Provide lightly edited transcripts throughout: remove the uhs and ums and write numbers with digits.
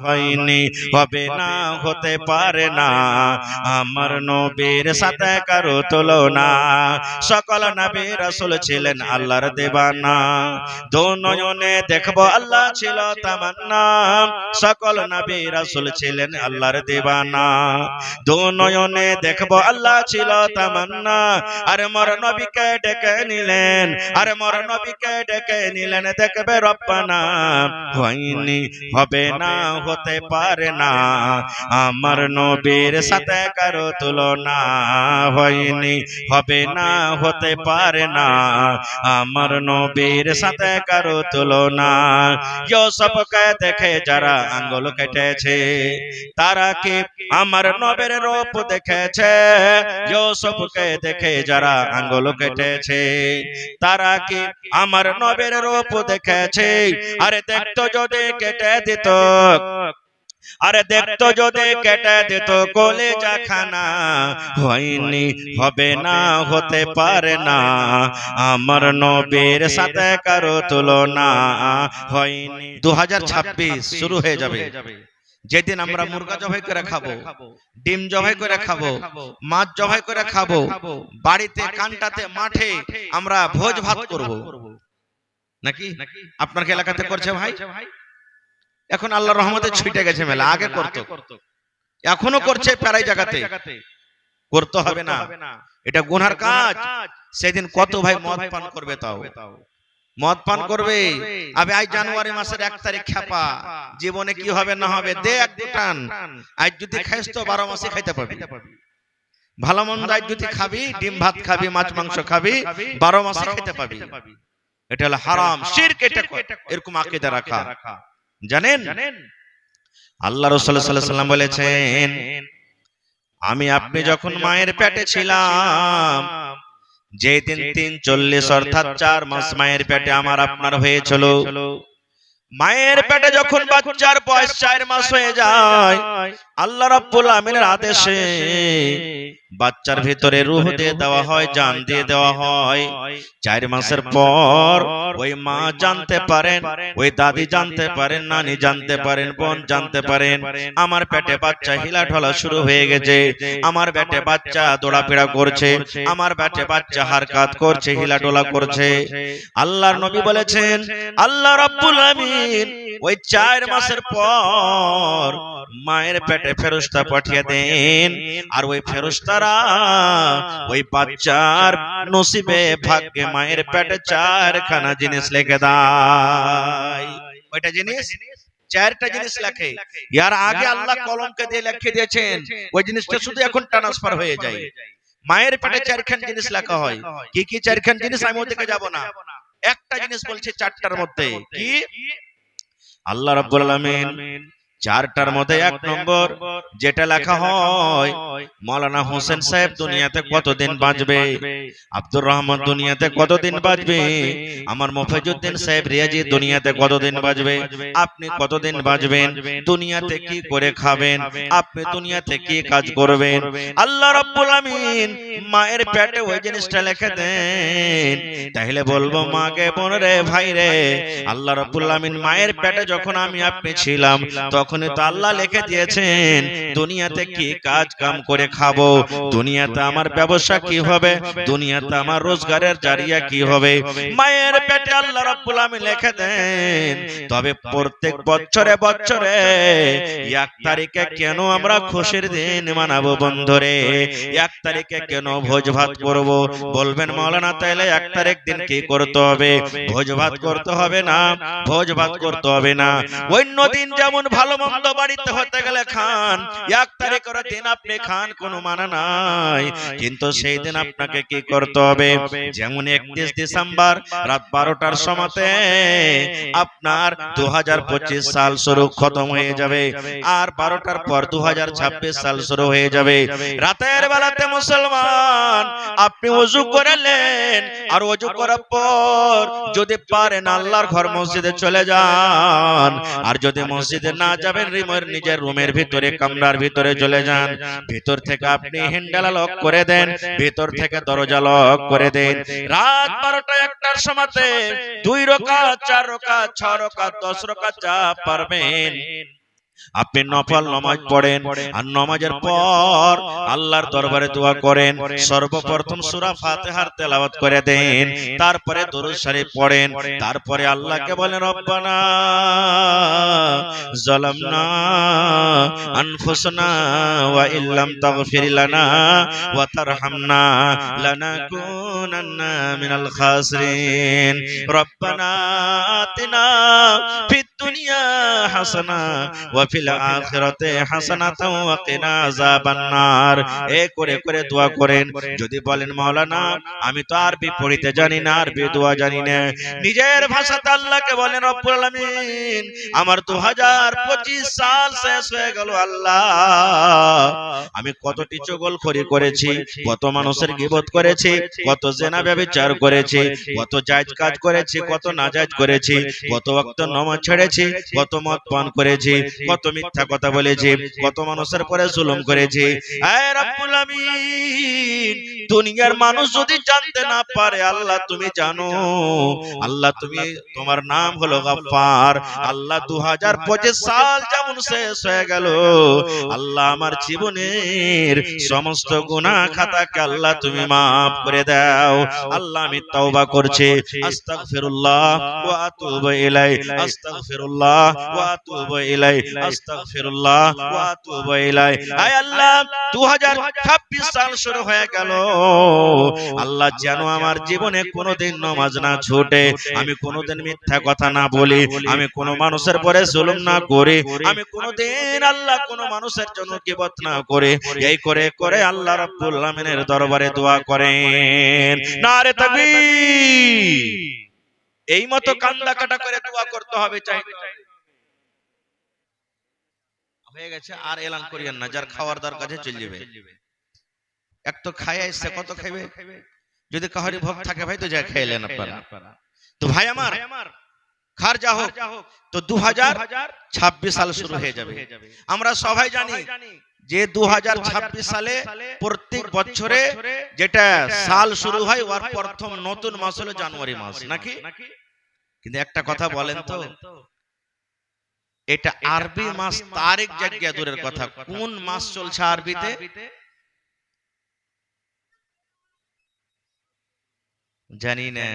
হয়নি, হবে না, হতে পারে না আমার নবীর সাথে কারো তুলনা। সকল নবী রাসূল ছিলেন আল্লাহর দেবানা, দু নয়নে দেখবো আল্লাহ ছিল তামান্না। সকল নবী রাসূল ছিলেন আল্লাহর দেবানা, দু নয়নে দেখবো আল্লাহ ছিল তামান্না। আর মোর নবীকে ডেকে নিলেন, আর মোর নবীকে ডেকে নিলেন দেখবে রব্বানা। হয়নি, হবে না, হতে পারে না আমার নবীর সাথে কারো তুলনা। হয়নি, হবে না, হতে পারে না আমার নবীর সাথে কারো তুলনা। ইউসুফকে দেখে যারা আঙ্গুল কেটেছে, তারা কি আমার নবীর রূপ দেখেছে? ইউসুফকে দেখে যারা আঙ্গুল কেটেছে, তারা কি আমার নবীর রূপ দেখেছে? আরে দেখতো যদি কেটে দিত, আরে দেখতো যদি কেটে দিত কলিজা খানা। হয়নি, হবে না, হতে পারে না আমার নবীর সাথে কারো তুলনা। হয়নি। 2026 শুরু হয়ে যাবে, যেদিন আমরা মুরগা জবাই করে খাবো, ডিম জবাই করে খাবো, মাছ জবাই করে খাবো, বাড়িতে কানটাতে মাঠে আমরা ভোজ ভাত করব নাকি? আপনার এলাকাতে করছে ভাই? এখন আল্লাহর রহমতে ছুটে গেছে মেলা, আগে করতো, এখনো করছে প্রায় জায়গাতে। করতে হবে না, এটা গুনার কাজ। সেদিন কত ভাই মদ পান করবে, তাও মদ পান করবে। আবে আজ জানুয়ারি মাসের 1 তারিখ খেপা, জীবনে কি হবে না হবে দে এক দুটান। আজ যদি খাইস তো 12 মাসে খাইতে পারবি, ভালো মন্দ আজ যদি খাবি, ডিম ভাত খাবি, মাছ মাংস খাবি, 12 মাসে খেতে পাবি। এটা হলো হারাম, শিরক। এটা এরকম আকীদা রাখা, জানেন? আল্লাহ রাসূল সাল্লাল্লাহু আলাইহি ওয়াসাল্লাম বলেছেন, আমি আপনি যখন মায়ের পেটে ছিলাম, যেদিন 340 অর্থাৎ 4 মাস মায়ের পেটে আমার আপনার হয়েছিল, মায়ের পেটে যখন বাচ্চার বয়স 4 মাস হয়ে যায়, আল্লাহ রাব্বুল আমিনের আদেশে বাচ্চার ভিতরে রূহ দিয়ে দেওয়া হয়, জান দিয়ে দেওয়া হয়। 4 মাসের পর ওই মা জানতে পারেন, ওই দাদি জানতে পারেন, নানি জানতে পারেন, বোন জানতে পারেন, আমার পেটে বাচ্চা হিলাঢালা শুরু হয়ে গেছে, আমার পেটে বাচ্চা দৌড়াফেরা করছে, আমার পেটে বাচ্চা হারকাত করছে, হিলাঢালা করছে। আল্লাহর নবী বলেছেন, আল্লাহ রাব্বুল আমিন ওই 4 মাসের পর মায়ের পেটে ফেরেশতা পাঠিয়ে দেন, আর ওই ফেরেশতারা ওই বাচ্চার নসিবে ভাগ্যে মায়ের পেটে 4খানা জিনিস লিখে দেয়। কয়টা জিনিস? 4টা জিনিস লেখে। ইয়ার আগে আল্লাহ কলমকে দিয়ে লিখে দিয়েছেন, ওই জিনিসটা শুধু এখন ট্রান্সফার হয়ে যায়। মায়ের পেটে 4খানা জিনিস লেখা হয়। কি কি 4খানা জিনিস আমি ওদিকে যাব না, একটা জিনিস বলছে 4টার মধ্যে। কি? আল্লাহ রাব্বুল আলামিন 4টার মধ্যে 1 নম্বর যেটা লেখা হয়, মাওলানা হোসেন সাহেব দুনিয়াতে কতদিন বাঁচবে, আব্দুর রহমান দুনিয়াতে কতদিন বাঁচবে, আমার মুফাজ্জুদ্দিন সাহেব রিয়াজি দুনিয়াতে কতদিন বাঁচবে, আপনি কতদিন বাঁচবেন, দুনিয়াতে কি করে খাবেন, আপনি দুনিয়াতে কি কাজ করবেন। আল্লাহ রাব্বুল আমিন মায়ের পেটে ওই জিনিসটা লিখে দেন। তাহলে বলবো মাকে, বোন রে, ভাই রে, আল্লাহ রাব্বুল আমিন মায়ের পেটে যখন আমি আপনি ছিলাম, তখন তো আল্লাহ লিখে দিয়েছেন দুনিয়াতে কি কাজ কাম করে খাবো, দুনিয়াতে আমার ব্যবসা কি হবে, দুনিয়াতে আমার রোজগারের জারিয়া কি হবে। মায়ের পেটে আল্লাহ রাব্বুল আমিন লিখে দেন। তবে প্রত্যেক বছরে বছরে 1 তারিখে কেন আমরা খুশির দিন মানাবো বন্ধুরে, 1 তারিখে কেন ভোজ ভাত করব? বলবেন মাওলানা তাইলে 1 তারিখ দিন কি করতে হবে? ভোজ ভাত করতে হবে না, ভোজ ভাত করতে হবে না। অন্য দিন যেমন ভালো মন্দ বাড়িতে হতে গেলে খান, 1 তারিখের দিন আপনি খান, কোনো মানা নাই। কিন্তু সেই দিন আপনাকে কি করতে হবে? যেমন 31 ডিসেম্বর রাত 12টার সময়তে আপনার 2025 সাল শুরু খতম হয়ে যাবে, আর 12টার পর 2026 সাল শুরু হয়ে যাবে। রাতের বেলাতে মুসলমান আপনি ওযু করলেন, আর ওযু করার পর যদি পারেন আল্লাহর ঘর মসজিদে চলে যান, আর যদি মসজিদে না যাবেন নিজের রুমের ভিতরে কামরার ভিতরে চলে যান, ভিতর থেকে আপনি হ্যান্ডেল লক করে দেন, ভিতর থেকে দরজা লক করে দেন। রাত 12টা 1টার সময়তে 2 রাকাত 4 রাকাত 6 রাকাত 10 রাকাত যা পারবেন আপনি নফল নামাজ পড়েন আর নামাজের পর আল্লাহর দরবারে দোয়া করেন, সর্বপ্রথম সূরা ফাতিহার তেলাওয়াত করে দেন, তারপরে দরুদ শরীফ পড়েন, তারপরে আল্লাহকে বলেন রব্বানা যালামনা আনফুসানা ওয়া ইল্লাম তাগফির লানা ওয়া তারহামনা লানাকুনান্না মিনাল খাসিরিন রব্বানা আতিনা ফিদ দুনিয়া হাসানা ওয়া ফিল আখিরাতি হাসানাতাও ওয়া কিনা আযাবান নার। এ করে করে দোয়া করেন। যদি বলেন মাওলানা আমি তো আরবি পড়িতে জানি না, আরবি দোয়া জানি না, নিজের ভাষাতে আল্লাহকে বলেন রব্বুল আলামিন আমার 2025 সাল শেষ হয়ে গেল আল্লাহ, আমি কতটি চগলখড়ি করেছি, কত মানুষের গীবত করেছি, কত জিনা ব্যভিচার করেছি, কত জায়েজ কাজ করেছি, কত নাজায়েজ করেছি, কত ওয়াক্ত নামাজ ছেড়েছি, কত মদ পান করেছি, কত মিথ্যা কথা বলেছি, কত মানুষের পরে জুলুম করেছি। হে রব্বুল আমিন দুনিয়ার মানুষ যদি জানতে না পারে আল্লাহ তুমি জানো, আল্লাহ তুমি, তোমার নাম হলো গফফার। আল্লাহ 2025 সাল যেমন শেষ হয়ে গেল আল্লাহ আমার জীবনের সমস্ত গুনাহ খাতাকে আল্লাহ তুমি maaf করে দাও। আল্লাহ আমি তওবা করছি, আস্তাগফিরুল্লাহ ওয়া আতুবু ইলাই, আস্তাগফিরুল্লাহ ওয়া আতুবু ইলাই, আস্তাগফিরুল্লাহ ওয়া আতুবু ইলাই। আয় আল্লাহ 2026 সাল শুরু হয়ে গেল আল্লাহ যেন আমার জীবনে কোনোদিন নামাজ না ছুটে, আমি কোনোদিন মিথ্যা কথা না বলি, আমি কোনো মানুষের পরে জুলুম না করি, আমি কোনোদিন আল্লাহ কোনো মানুষের জন্য গীবত না করে। এই করে করে আল্লাহ রাব্বুল আলামিনের দরবারে দোয়া করেন। নারে তাকবীর। এই মতো কান্দা কাটা করে দোয়া করতে হবে। চাইতে হয়ে গেছে আর এলান করিয়েন না, যার খাওয়ার দরকার আছে চলে যাবে। এক তো খায় আসছে, কত খাইবে? যদি কাহারি ভোগ থাকে ভাই তো যা খাইলেন আপনারা। তো ভাই আমার খার যা হোক, তো 2026 সাল শুরু হয়ে যাবে। আমরা সবাই জানি যে 2026 সালে প্রত্যেক বছরে যেটা সাল শুরু হয় ওর প্রথম নতুন মাস হলো জানুয়ারি মাস, নাকি? কিন্তু একটা কথা বলেন তো, এটা আরবি মাস তারিখ জায়গা দূরের কথা, কোন মাস চলছে আরবিতে? জানি না,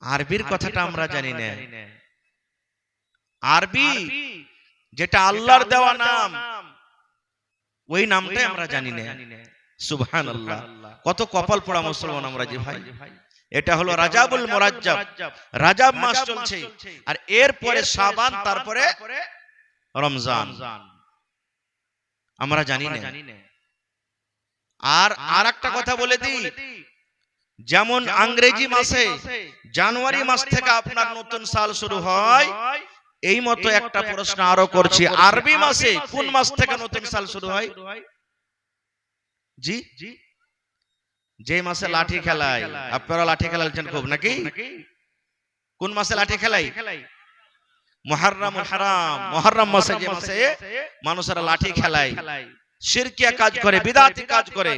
আরবির কথাটা আমরা জানি না। আরবি যেটা আল্লাহর দেওয়া নাম ওই নামটাই আমরা জানি না। সুবহানাল্লাহ, কত কপাল পোড়া মুসলমান আমরা যে ভাই। এটা হলো রাজাবুল মুরাজ্জাব, রাজাব মাস চলছে, আর এরপরে শাবান, তারপরে রমজান। আমরা জানি না। আর আরেকটা কথা বলে দিই, যেমন ইংরেজি মাসে জানুয়ারি মাস থেকে আপনার নতুন সাল শুরু হয়, এই মতো একটা প্রশ্ন আরো করছি, আরবি মাসে কোন মাস থেকে নতুন সাল শুরু হয়? জি, যে মাসে লাঠি খেলায়, আপনারা লাঠি খেলাচ্ছেন খুব নাকি? কোন মাসে লাঠি খেলাই? মুহররমুল হারাম, মুহররম মাসে, যে মাসে মানুষেরা লাঠি খেলায়, শিরকিয়া কাজ করে, বিদআতি কাজ করে,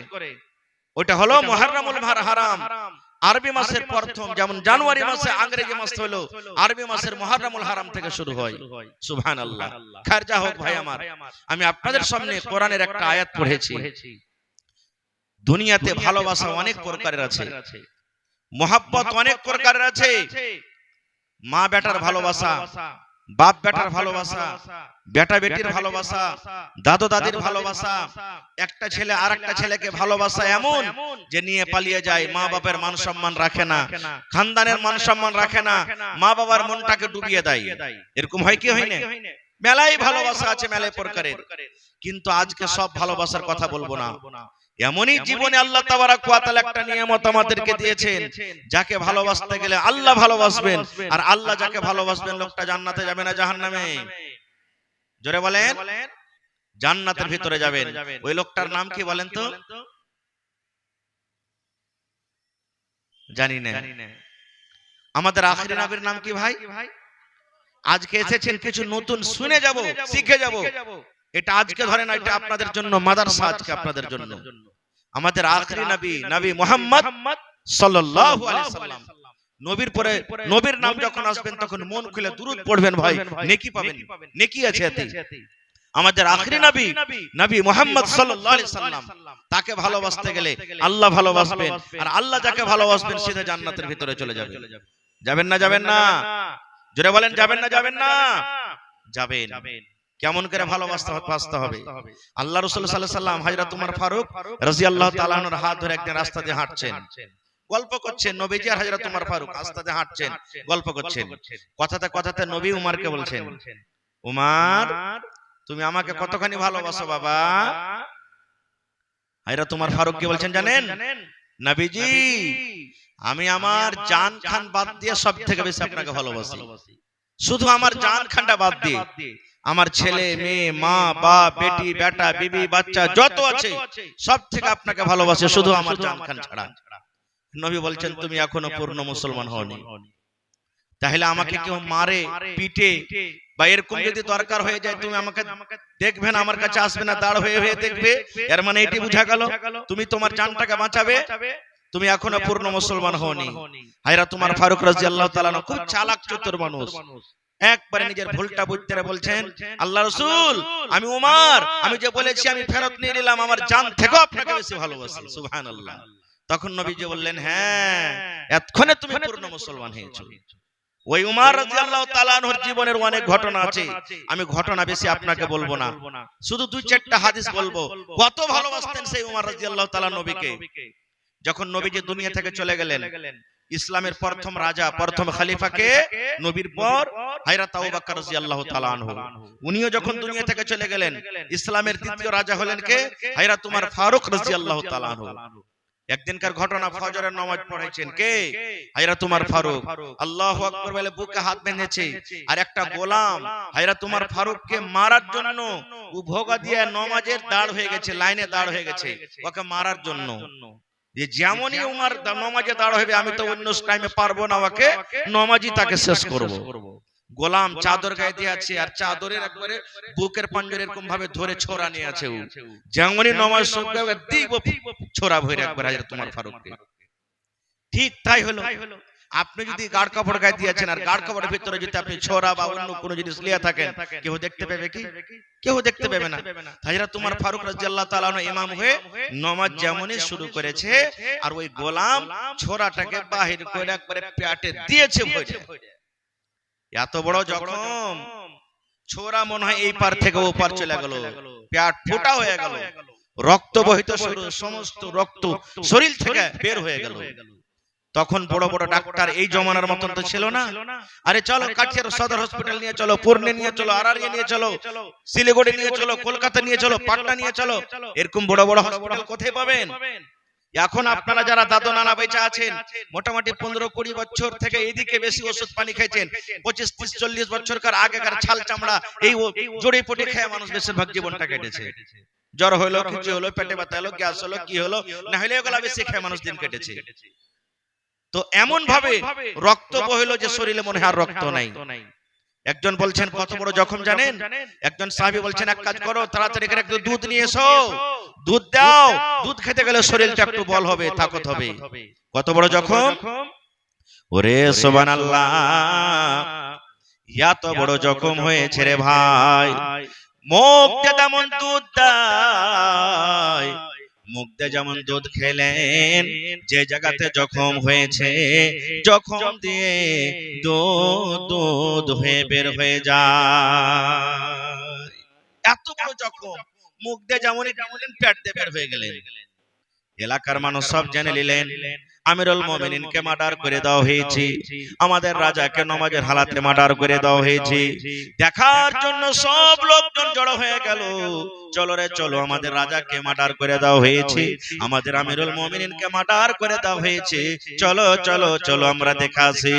ওটা হলো মুহররমুল হারাম। আরবি মাসের প্রথম, যেমন জানুয়ারি মাসে ইংরেজি মাস হলো, আরবি মাসের মুহররমুল হারাম থেকে শুরু হয়। সুবহানাল্লাহ। খার যা হোক ভাই আমার, আমি আপনাদের সামনে কোরআনের একটা আয়াত পড়েছি। দুনিয়াতে ভালোবাসা অনেক প্রকারের আছে, মোহাব্বত অনেক প্রকারের আছে। মা বেটার ভালোবাসা, বাপ বেটার ভালোবাসা, বেটা বেটির ভালোবাসা, দাদু দাদির ভালোবাসা, একটা ছেলে আর একটা ছেলেকে ভালোবাসা এমন যে নিয়ে পালিয়ে যায়, মা বাবার মান সম্মান রাখে না, খানদানের মান সম্মান রাখে না, মা বাবার মনটাকে ডুবিয়ে দেয়। এরকম হয় কি হয় না? মেলাই ভালোবাসা আছে, মেলাই প্রকারের। কিন্তু আজকে সব ভালোবাসার কথা বলবো না। এমনই জীবনে আল্লাহ তাবারাক ওয়া তাআলা একটা নিয়ামত আমাদেরকে দিয়েছেন, যাকে ভালোবাসতে গেলে আল্লাহ ভালোবাসবেন, আর আল্লাহ যাকে ভালোবাসবেন লোকটা জান্নাতে যাবে না জাহান্নামে? জোরে বলেন, জান্নাতের ভিতরে যাবেন। ওই লোকটার নাম কি বলেন তো? জানি না। আমাদের আখিরি নবীর নাম কি ভাই? আজকে এসেছেন কিছু নতুন শুনে যাব, শিখে যাব। এটা আজকে ধরেন, এটা আপনাদের জন্য মাদ্রাসা, আজকে আপনাদের জন্য। আমাদের আখিরি নবী, নবী মুহাম্মদ সাল্লাল্লাহু আলাইহি সাল্লাম, নবীর পরে নবীর নাম যখন আসবেন তখন মন খুলে দুরূদ পড়বেন ভাই, নেকি পাবেন, নেকি আছে এতে। আমাদের আখরি নবী নবী মুহাম্মদ সাল্লাল্লাহু আলাইহি সাল্লাম, তাকে ভালোবাসতে গেলে আল্লাহ ভালোবাসবেন, আর আল্লাহ যাকে ভালোবাসবেন সিধা জান্নাতের ভিতরে চলে যাবেন। যাবেন না যাবেন না? জোরে বলেন যাবেন না যাবেন না? যাবেন। কেমন করে ভালোবাসতে হবে? আল্লাহ রাসূল সাল্লাল্লাহু আলাইহি সাল্লাম হযরত ওমর ফারুক রাদিয়াল্লাহু তাআলা আনহুর হাত ধরে একদিন রাস্তা দিয়ে হাঁটছেন, গল্প করছেন। নবীজি আর হযরত ওমর ফারুক রাস্তা দিয়ে হাঁটছেন, গল্প করছেন। কথাতে কথাতে নবী উমরকে বলছেন, উমর তুমি আমাকে কতখানি ভালোবাসো বাবা? হযরত ওমর ফারুক কি বলছেন জানেন? নবীজি আমি আমার জান খান বাদ দিয়ে সব থেকে বেশি আপনাকে ভালোবাসি। শুধু আমার জান খানটা বাদ দিয়ে আমার ছেলে মেয়ে মা বাপ বেটি বেটা বিবি বাচ্চা যত আছে সব থেকে আপনাকে ভালোবাসে, শুধু আমার জান খান ছাড়া। নবী বলছেন তুমি এখনো পূর্ণ মুসলমান হওনি। তাহলে আমাকে কেউ মারে পিটে বা এরকম যদি দরকার হয়ে যায় তুমি আমাকে দেখবে না, আমার কাছে আসবে না, দাঁড় হয়ে হয়ে দেখবে। এর মানে এটি বোঝা গেল তুমি তোমার জানটাকে বাঁচাবে, তুমি এখনো পূর্ণ মুসলমান হওনি। হযরত ওমর ফারুক রাদিয়াল্লাহু তাআলা খুব চালাক চতুর মানুষ, একবারে নিজের ভুলটা বুঝতে বলছেন, আল্লাহ রাসূল আমি ওমর আমি যে বলেছি আমি ফেরত নিয়ে নিলাম, আমার জান থেকেও আপনাকে বেশি ভালোবাসি। সুবহানাল্লাহ। তখন নবীজি বললেন হ্যাঁ এতক্ষণে তুমি পূর্ণ মুসলমান হয়েছো। ওই উমর রাদিয়াল্লাহু তাআলা আনহুর জীবনের অনেক ঘটনা আছে, আমি ঘটনা বেশি আপনাকে বলবো না, শুধু দুই চারটা হাদিস বলবো। কত ভালোবাসতেন সেই উমর রাদিয়াল্লাহু তাআলা নবীকে। যখন নবীজি দুনিয়া থেকে চলে গেলেন, ইসলামের প্রথম রাজা প্রথম খলিফাকে নবীর পর হযরত আবু বকর রাদিয়াল্লাহু তাআলা আনহু, উনিও যখন দুনিয়া থেকে চলে গেলেন, ইসলামের দ্বিতীয় রাজা হলেন কে? হযরত ওমর ফারুক রাদিয়াল্লাহু তাআলা আনহু। একদিনকার ঘটনা, ফজরের নামাজ পড়াইছেন কে? হযরত ওমর ফারুক। আল্লাহু আকবার বলে বুকে হাত বেঁধেছে, আর একটা গোলাম হযরত ওমর ফারুককে মারার জন্য ও ভোগা দিয়ে নামাজের দাঁড় হয়ে গেছে, লাইনে দাঁড় হয়ে গেছে ওকে মারার জন্য। যে যেমনই উমর নামাজে দাঁড় হবে আমি তো অন্য টাইমে পারবো না, ওকে নামাজই তাকে শেষ করব। গোলাম চাদর গায়ে দিয়ে আছে, আর চাদরের একবারে বুকের পাঞ্জরে এরকম ভাবে ধরে ছোরা নিয়ে আছে। ও যেমনই নামাজ শেষ হবে দিব ছোরা ভরে একবার হযরত ওমর ফারুককে। ঠিক তাই হলো। আপনি যদি গাড় কাপড় গায়ে দিয়েছেন আর গাড় কাপড়ের ভিতরে যদি আপনি ছোরা বা অন্য কোনো জিনিস লিয়ে থাকেন, কেউ দেখতে পাবে কি? কেউ দেখতে পাবে না। হযরত ওমর ফারুক রাদিয়াল্লাহু তাআলা আনহু ইমাম হয়ে নামাজ যেমনই শুরু করেছে, আর ওই গোলাম ছোরাটাকে বাহির করে একবারে পেটে দিয়েছে ভরে। এত বড় জখম, ছোরা মনে হয় এই পার থেকে ও পার চলে গেল, পেট ফোটা হয়ে গেল, রক্ত বহিত শুরু, সমস্ত রক্ত শরীর থেকে বের হয়ে গেল। তখন বড় বড় ডাক্তার এই জমানার মতন তো ছিল না। আরে চলো কাঠিয়ার সদর হসপিটাল নিয়ে চলো, পুরনে নিয়ে চলো, আরারিয়া নিয়ে চলো, শিলিগুড়ি নিয়ে চলো, কলকাতা নিয়ে চলো, পাটনা নিয়ে চলো, এরকম বড় বড় হসপিটাল কোথায় পাবেন? এখন আপনারা যারা দাদু নানা বেঁচে আছেন, মোটামুটি 15-20 বছর থেকে এইদিকে বেশি ওষুধ পানি খাইছেন, 25-30-40 বছরকার আগেকার ছাল চামড়া এই জড়িপুটি খেয়ে মানুষ বেশিরভাগ জীবনটা কেটেছে। জ্বর হলো, কিছু হলো, পেটে ব্যথা হলো, গ্যাস হলো, কি হলো না হলে এগুলা বেশি খেয়ে মানুষ দিন কেটেছে। তো এমন ভাবে রক্ত বহিল যে শরীরে মনে হয় রক্ত নাই। একজন বলছেন কত বড় জখম জানেন? একজন সাহাবী বলছেন এক কাজ করো, তাড়াতাড়ি করে একটু দুধ নিয়ে এসো, দুধ দাও, দুধ খেতে গেলে শরীরটা একটু বল হবে, তাকত হবে। কত বড় জখম! ওরে সুবহানাল্লাহ, এত বড় জখম হয়েছে রে ভাই। মুখ দিয়ে তেমন দুধ দেয়, মুখ দিয়ে যেমন দুধ খেলেন, যে জায়গাতে জখম হয়েছে জখম দিয়ে দুধ হয়ে বের হয়ে যায়। এত বড় জখম, মুখ দিয়ে যেমনই যেমন পেট দিয়ে বের হয়ে গেলেন। এলাকার মানুষ সব জেনে নিলেন আমিরুল মুমিনিনকে মার্ডার করে দেওয়া হয়েছে, আমাদের রাজাকে নামাজের হালাতে মার্ডার করে দেওয়া হয়েছে। দেখার জন্য সব লোকজন জড়ো হয়ে গেল, চলো রে চলো, আমাদের রাজাকে মার্ডার করে দেওয়া হয়েছে, আমাদের আমিরুল মুমিনিনকে মার্ডার করে দেওয়া হয়েছে, চলো চলো চলো আমরা দেখাছি।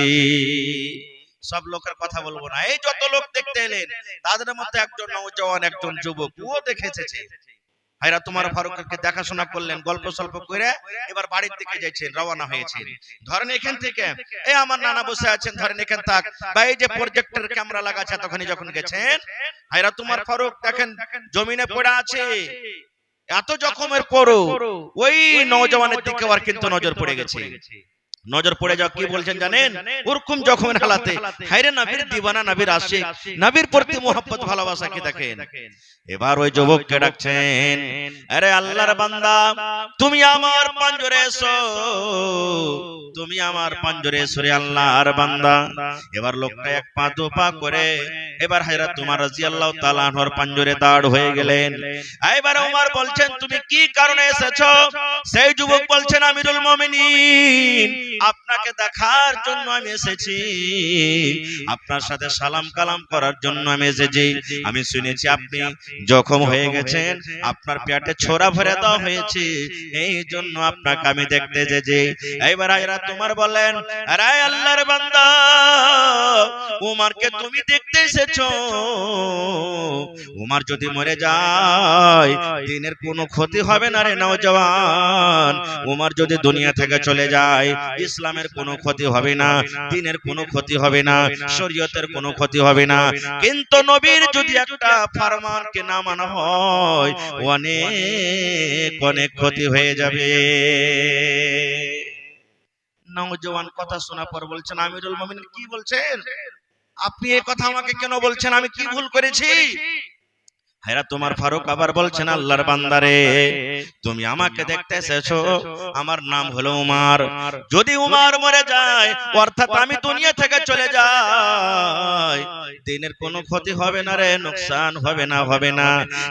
সব লোকের কথা বলবো না, এই যত লোক দেখতে এলেন তাদের মধ্যে একজন নওজওয়ান, একজন যুবক, ও দেখে এসেছে। হযরত ওমর ফারুককে দেখাশোনা করলেন, গল্প সল্প করে এবার বাড়ির দিকে যাচ্ছেন, রওনা হয়েছেন। ধরেন এখান থেকে এই আমার নানা বসে আছেন, ধরেন এখান থাক বা এই যে প্রজেক্টর ক্যামেরা লাগাছে, তখনই যখন গেছেন হযরত ওমর ফারুক দেখেন জমিনে পড়ে আছে। এত জখমের পরও ওই নওজওয়ানের দিকে আর কিন্তু নজর পড়ে গেছে। নজর পড়ে যাও কি বলছেন জানেন, ওরকম জখমের হালাতে হায়রে নবীর দিওয়ানা, নবীর আশিক, নবীর প্রতি মোহাব্বত ভালোবাসা কি দেখেন। এবার ওই যুবককে ডাকছেন, আরে আল্লাহর বান্দা তুমি আমার পাঞ্জরে এসো, তুমি আমার পাঞ্জরে এসো রে আল্লাহর বান্দা। এবার লোকটা এক পা দু পা করে এবার হযরত উমর রাদিয়াল্লাহু তাআলা আনহুর পাঞ্জরে দাঁড় হয়ে গেলেন। এবার উমর বলছেন তুমি কি কারণে এসেছো? সেই যুবক বলছেন আমিরুল মুমিনিন আপনাকে দেখার জন্য আমি এসেছি, আপনার সাথে সালাম কালাম করার জন্য আমি এসেছি। আমি শুনেছি আপনি জখম হয়ে গেছেন, আপনার পেটে ছোরা ভরে দেওয়া হয়েছে, এই জন্য আপনাকে আমি দেখতে এসেছি। এইবার হযরত উমর বলেন, আরে আল্লাহর বান্দা উমরকে তুমি দেখতে এসেছো, উমর যদি মরে যায় দিনের কোনো ক্ষতি হবে না রে নওজওয়ান। উমর যদি দুনিয়া থেকে চলে যায় ইসলামের কোনো ক্ষতি হবে না, দ্বীনের কোনো ক্ষতি হবে না, শরীয়তের কোনো ক্ষতি হবে না। কিন্তু নবীর যদি একটা ফরমানকে না মানা হয় অনেক অনেক ক্ষতি হয়ে যাবে। নওজওয়ান কথা শোনার পর বলছেন আমিরুল মুমিনিন কি বলছেন, আপনি এই কথা আমাকে কেন বলছেন, আমি কি ভুল করেছি? হযরত উমর ফারুক আবার বলছেন আল্লাহর বান্দারে তুমি আমাকে দেখতে এসেছো, আমার নাম হলো উমর, যদি উমর মরে যায় অর্থাৎ আমি দুনিয়া থেকে চলে যাই দ্বীনের কোনো ক্ষতি হবে না রে, নোকসান হবে না, হবে না।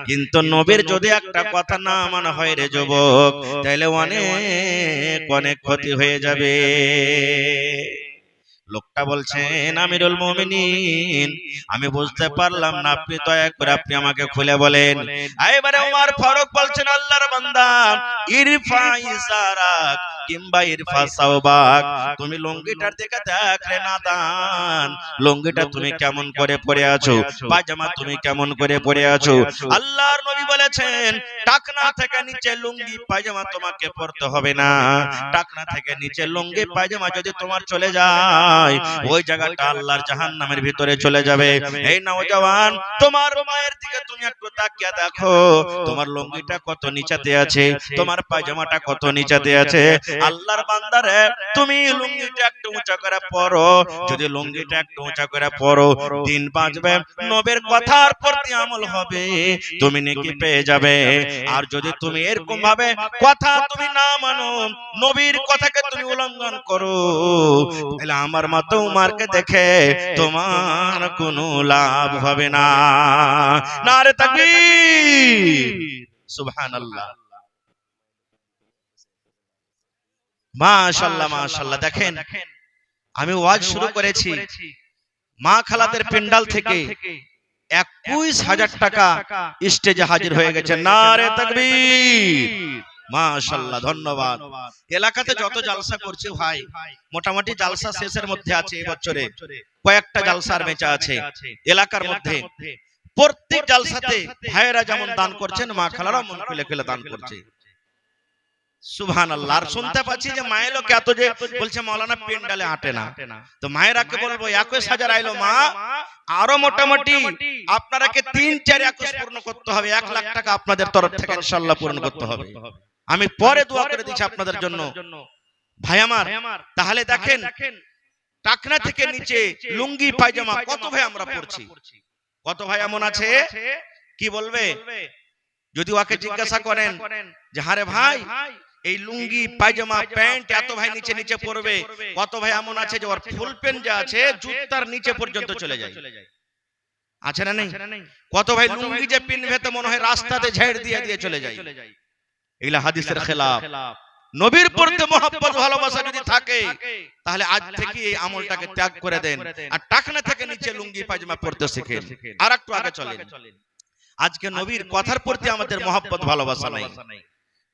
কিন্তু নবীর যদি একটা কথা না মানা হয় রে যুবক তাহলে অনেক অনেক ক্ষতি হয়ে যাবে। লোকটা বলছেন আমিরুল মুমিনিন আমি বুঝতে পারলাম না, আপনি দয়া করে আপনি আমাকে খুলে বলেন। এবারে উমর ফারুক বলছেন আল্লাহর বান্দা ইরফা ইসারাক কিংবা ইরফা সাওবাক, তুমি লুঙ্গিটার দিকে দেখ রে নাদান, লুঙ্গিটা তুমি কেমন করে পরে আছো, পায়জামা তুমি কেমন করে পরে আছো। আল্লাহর নবী বলেছেন টাকনা থেকে নিচে লুঙ্গি পায়জামা তোমাকে পরতে হবে না, টাকনা থেকে নিচে লুঙ্গি পায়জামা যদি তোমার চলে যায় ওই জায়গাটা আল্লাহর জাহান্নামের ভিতরে চলে যাবে। এই নওজওয়ান তোমার মায়ের দিকে তুমি একটু তাকিয়ে দেখো, তোমার লুঙ্গিটা কত নিচেতে আছে, তোমার পায়জামাটা কত নিচেতে আছে। আল্লাহর বান্দারে তুমি লুঙ্গিটা একটু উঁচা করে পরো, যদি লুঙ্গিটা একটু উঁচা করে পরো দিন বাঁচবে, নবীর কথার প্রতি আমল হবে, তুমি নেকি পেয়ে যাবে। আর যদি তুমি এরকম ভাবে কথা তুমি না মানো, নবীর কথাকে তুমি উল্লঙ্ঘন করো, তাহলে আমার মতো উমরকে দেখে তোমার কোনো লাভ হবে না। নারে তাকবীর, সুবহানাল্লাহ, মাশাআল্লাহ মাশাআল্লাহ। দেখেন আমি ওয়াজ শুরু করেছি মা খালাদের পেন্ডাল থেকে 21,000 টাকা স্টেজে হাজির হয়ে গেছে। নারে তাকবীর, মাশাআল্লাহ, ধন্যবাদ। এলাকাতে যত জালসা করছে ভাই মোটামুটি জালসা শেষের মধ্যে আছে, এই বছরে কয়েকটা জালসার বেচা আছে এলাকার মধ্যে। প্রত্যেক জালসাতে ভাইয়েরা যেমন দান করছেন মা খালারা মন খুলে খুলে দান করছে, সুবহানাল্লাহ। আর শুনতে পাচ্ছি যে মায়ের লোক এত যে বলছে মাওলানা পেন্ডালে আটে না, তো মায়েরাকে বলবো 21,000 আইলো মা, আরো মোটামুটি আপনারাকে 3-4 21 পূর্ণ করতে হবে, 1 লাখ টাকা আপনাদের তরফ থেকে ইনশাআল্লাহ পূরণ করতে হবে। আমি পরে দোয়া করে দিচ্ছি আপনাদের জন্য ভাই আমার। তাহলে দেখেন টাকনা থেকে নিচে লুঙ্গি পায়জামা কত ভাই আমরা পরছি, কত ভাই এমন আছে কি বলবে যদি ওকে জিজ্ঞাসা করেন যে হারে ভাই এই লুঙ্গি পায়জামা প্যান্ট এত ভাই নিচে নিচে পরবে, কত ভাই এমন আছে যে ওর ফুল প্যান্ট যা আছে জুতার নিচে পর্যন্ত চলে যায়, আছে না নেই? কত ভাই লুঙ্গি যে পিনবে তো মনে হয় রাস্তাতে ঝেড় দিয়ে দিয়ে চলে যায়। এগুলা হাদিসের খেলাফ। নবীর প্রতি মহব্বত ভালোবাসা যদি থাকে তাহলে আজ থেকে এই আমলটাকে ত্যাগ করে দেন, আর টাকনা থেকে নিচে লুঙ্গি পায়জামা পরতে শিখেন। আর একটু আগে চলেন, আজকে নবীর কথার প্রতি আমাদের মহব্বত ভালোবাসা নাই।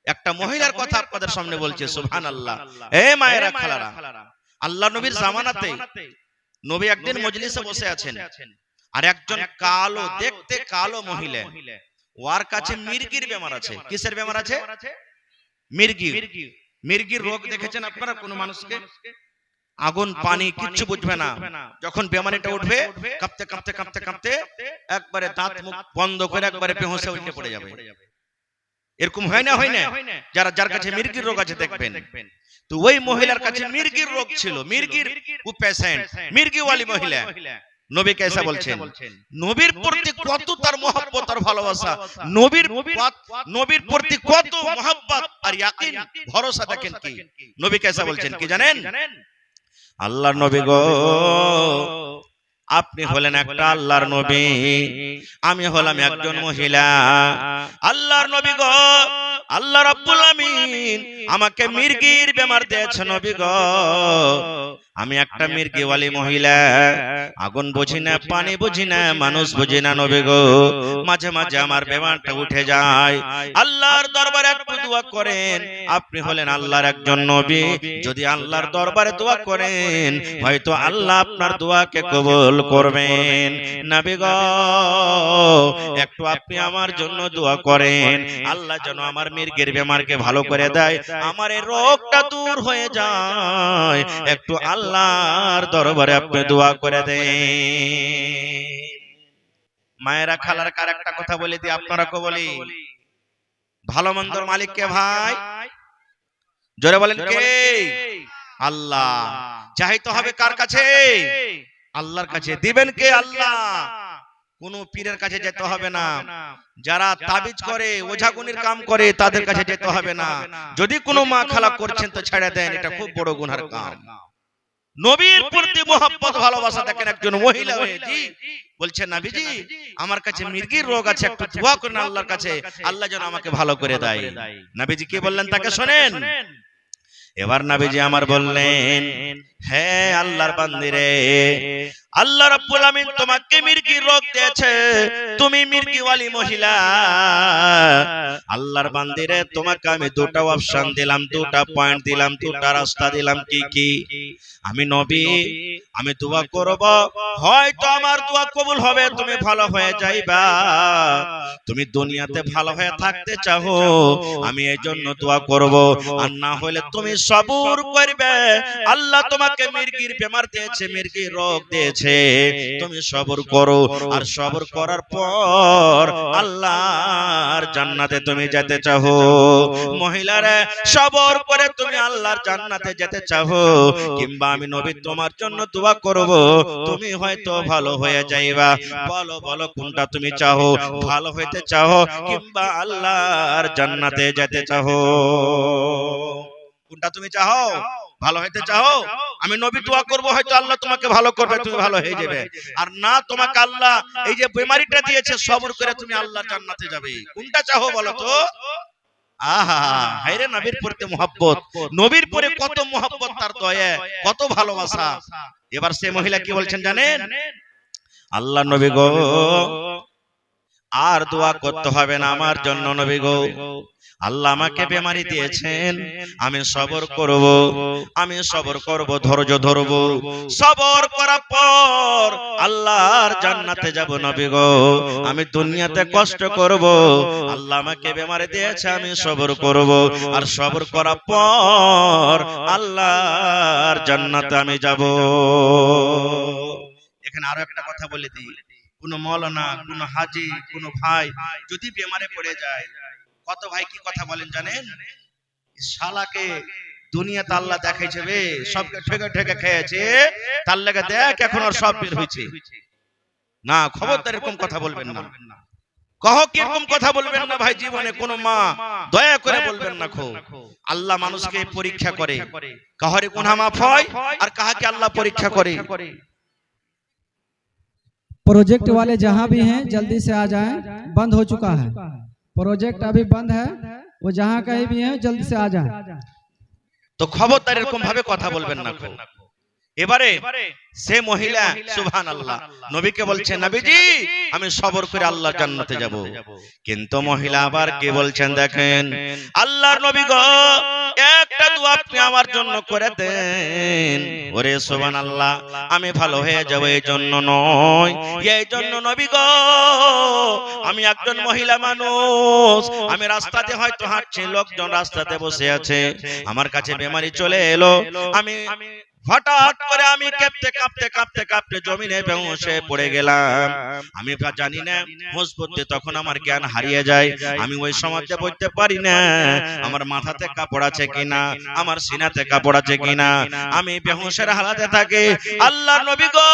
একটা মহিলার কথা আপনাদের সামনে বলছে, সুবহানাল্লাহ। এ মায়েরা খালারা, আল্লাহ নবীর জামানাতে নবী একদিন মজলিসে বসে আছেন, আর একজন কালো দেখতে কালো মহিলা, ওর কাছে মির্গির বেমার আছে। কিসের বেমার আছে? মির্গি। মির্গির রোগ দেখেছেন আপনারা? কোন মানুষকে আগুন পানি কিচ্ছু বুঝবে না, যখন বেমারিটা উঠবে কাঁপতে কাঁপতে কাঁপতে কাঁপতে একবারে দাঁত মুখ বন্ধ করে একবারে বেহুঁশে উল্টে পড়ে যাবে। এরকম হয় না যারা যার কাছে মির্গির রোগ আছে দেখবেন, তো ওই মহিলার কাছে মির্গির রোগ ছিল, মির্গির পেশেন্ট, মির্গিওয়ালি মহিলা। নবী কেসা বলছেন, নবীর প্রতি কত তার মহব্বত আর ভালোবাসা, নবীর প্রতি কত মহব্বত আর ইয়াকিন ভরসা। দেখেন কি নবী কেসা বলছেন কি জানেন, আল্লাহর নবী গো আপনি হলেন একটা আল্লাহর নবী, আমি হলাম একজন মহিলা। আল্লাহর নবী গো আল্লাহ রাব্বুল আমিন আমাকে মির্গির বেমার দিয়েছে নবী গো, আমি একটা মির্গিওয়ালি মহিলা, আগুন বুঝি না, পানি বুঝি না, মানুষ বুঝি না নবী গো, মাঝে মাঝে আমার বেমারটা উঠে যায়। আল্লাহর দরবারে একটু দোয়া করেন, আপনি হলেন আল্লাহর একজন নবী, যদি আল্লাহর দরবারে দোয়া করেন হয়তো আল্লাহ আপনার দোয়াকে কবুল করবেন। নবী গো একটু আপনি আমার জন্য দোয়া করেন, আল্লাহ যেন আমার মির্গির বেমারকে ভালো করে দেয়, আমার এই রোগটা দূর হয়ে যায়, একটু আল্লাহর দরবারে আপনি দোয়া করে দেন। মায়েরা খালার কার একটা কথা বলে দিই, আপনারা কো বলি, ভালো মন্দর মালিক কে ভাই? জোরে বলেন কে? আল্লাহ। চাইতে হবে কার কাছে? আল্লাহর কাছে। দিবেন কে? আল্লাহ। কোন পীরের কাছে যেতে হবে না, যারা তাবিজ করে ওঝাগুনির কাম করে তাদের কাছে যেতে হবে না। যদি কোনো মা খালা করছেন তো ছেড়ে দেন, এটা খুব বড় গুনার কাম। নবীর প্রতি মহব্বত ভালোবাসা দেখেন একজন মহিলা হয়ে জি বলছেন, নবীজি আমার কাছে মির্গির রোগ আছে, একটু দোয়া করেন আল্লাহর কাছে, আল্লাহ যেন আমাকে ভালো করে দেয়। নবীজি কি বললেন তাকে শোনেন। এবার নবীজি আমার বললেন, হে আল্লাহর বান্দিরে, আল্লাহ রাব্বুল আমিন তোমাকে মির্গির রোগ দিয়েছে, তুমি মির্গিওয়ালি মহিলা। আল্লাহর বান্দিরে তোমাকে আমি দুটো অপশন দিলাম, দুটো পয়েন্ট দিলাম, দুটো রাস্তা দিলাম। কি কি? আমি নবী, আমি দোয়া করব, হয়তো আমার দোয়া কবুল হবে, তুমি ভালো হয়ে যাইবা। তুমি দুনিয়াতে ভালো হয়ে থাকতে চাও, আমি এই জন্য দোয়া করব। আর না হলে তুমি সবর করবে, আল্লাহ তোমাকে মির্গির বেমার দিয়েছে, মির্গির রোগ দিয়েছে, তুমি সবর করো। আর সবর করার পর আল্লাহর জান্নাতে তুমি যেতে চাও। মহিলারা সবর করে তুমি আল্লাহর জান্নাতে যেতে চাও, কিংবা আমি নবী তোমার জন্য দোয়া করব, তুমি হয়তো ভালো হয়ে যাইবা। বলো বলো কোনটা তুমি চাও? ভালো হইতে চাও কিংবা আল্লাহর জান্নাতে যেতে চাও? কোনটা তুমি চাও? ভালো হইতে চাও? আমি নবী দোয়া করব, হয়তো আল্লাহ তোমাকে ভালো করবে, তুমি ভালো হয়ে যাবে। আর না তোমাকে আল্লাহ এই যে বেমারিটা দিয়েছে, সবর করে তুমি আল্লাহর জান্নাতে যাবে। কোনটা চাও বলো তো? আহা হায়রে নবীর প্রতি মহব্বত, নবীর পরে কত মহব্বত, তার দয়া, কত ভালোবাসা। এবার সে মহিলা কি বলছেন জানেন, আল্লাহ নবী গো আর দোয়া করতে হবে না আমার জন্য নবী গো, আল্লাহ আমাকে বেমারি দিয়েছেন, আমি সবর করব, আমি সবর করব, ধৈর্য ধরব, সবর করার পর আল্লাহর জান্নাতে যাব নবী গো। আমি দুনিয়াতে কষ্ট করব, আল্লাহ আমাকে বেমারি দিয়েছে, আমি সবর করব, আর সবর করার পর আল্লাহর জান্নাতে আমি যাব। এখানে আরো একটা কথা বলে দিই, কোন মৌলানা, কোন হাজি, কোন ভাই যদি বেমারে পড়ে যায়, কত ভাই কি কথা বলেন জানেন, শালাকে দুনিয়াতে আল্লাহ দেখাইছে বে, সবকে ঠেকে ঠেকে খেয়েছে, তার লাগে দেখ এখন আর সব বের হয়েছে। না, খবরদার এরকম কথা বলবেন না। কহ কি এরকম কথা বলবেন না ভাই, জীবনে কোন মা দয়া করে বলবেন না। খো আল্লাহ মানুষকে পরীক্ষা করে, কাহারে গুনাহ মাফ হয় আর কাহাকে আল্লাহ পরীক্ষা করে। प्रोजेक्ट वाले जहां भी हैं जल्दी से आ जाएं, बंद हो चुका है प्रोजेक्ट, अभी बंद है, वो जहां कहीं भी हैं जल्दी से आ जाएं। তো খবরদার এরকম ভাবে কথা বলবেন না। এবারে সে মহিলা সুবহানাল্লাহ নবীকে বলছে, নবীজি আমি সবর করে আল্লাহর জান্নাতে যাব। কিন্তু মহিলা আবার কি বলছেন দেখেন, আল্লাহর নবী গো একটা দোয়া আপনি আমার জন্য করে দেন। ওরে সুবহানাল্লাহ, আমি ভালো হয়ে যাব এই জন্য নয়, এই জন্য নবী গো আমি একজন মহিলা মানুষ, আমি রাস্তাতে হয়তো হাঁটছি, লোকজন রাস্তাতে বসে আছে, আমার কাছে বেমারি চলে এলো, আমি হঠাৎ করে আমি কাঁপতে কাঁপতে কাঁপতে কাঁপতে জমিনে বেহুশ হয়ে পড়ে গেলাম। আমি জানি না হুঁশ পড়তে তখন আমার জ্ঞান হারিয়ে যায়। আমি ওই সমাজে বলতে পারি না আমার মাথাতে কাপড় আছে কিনা, আমার সিনাতে কাপড় আছে কিনা। আমি বেহুশের হালাতে থাকি। আল্লাহ নবী গো,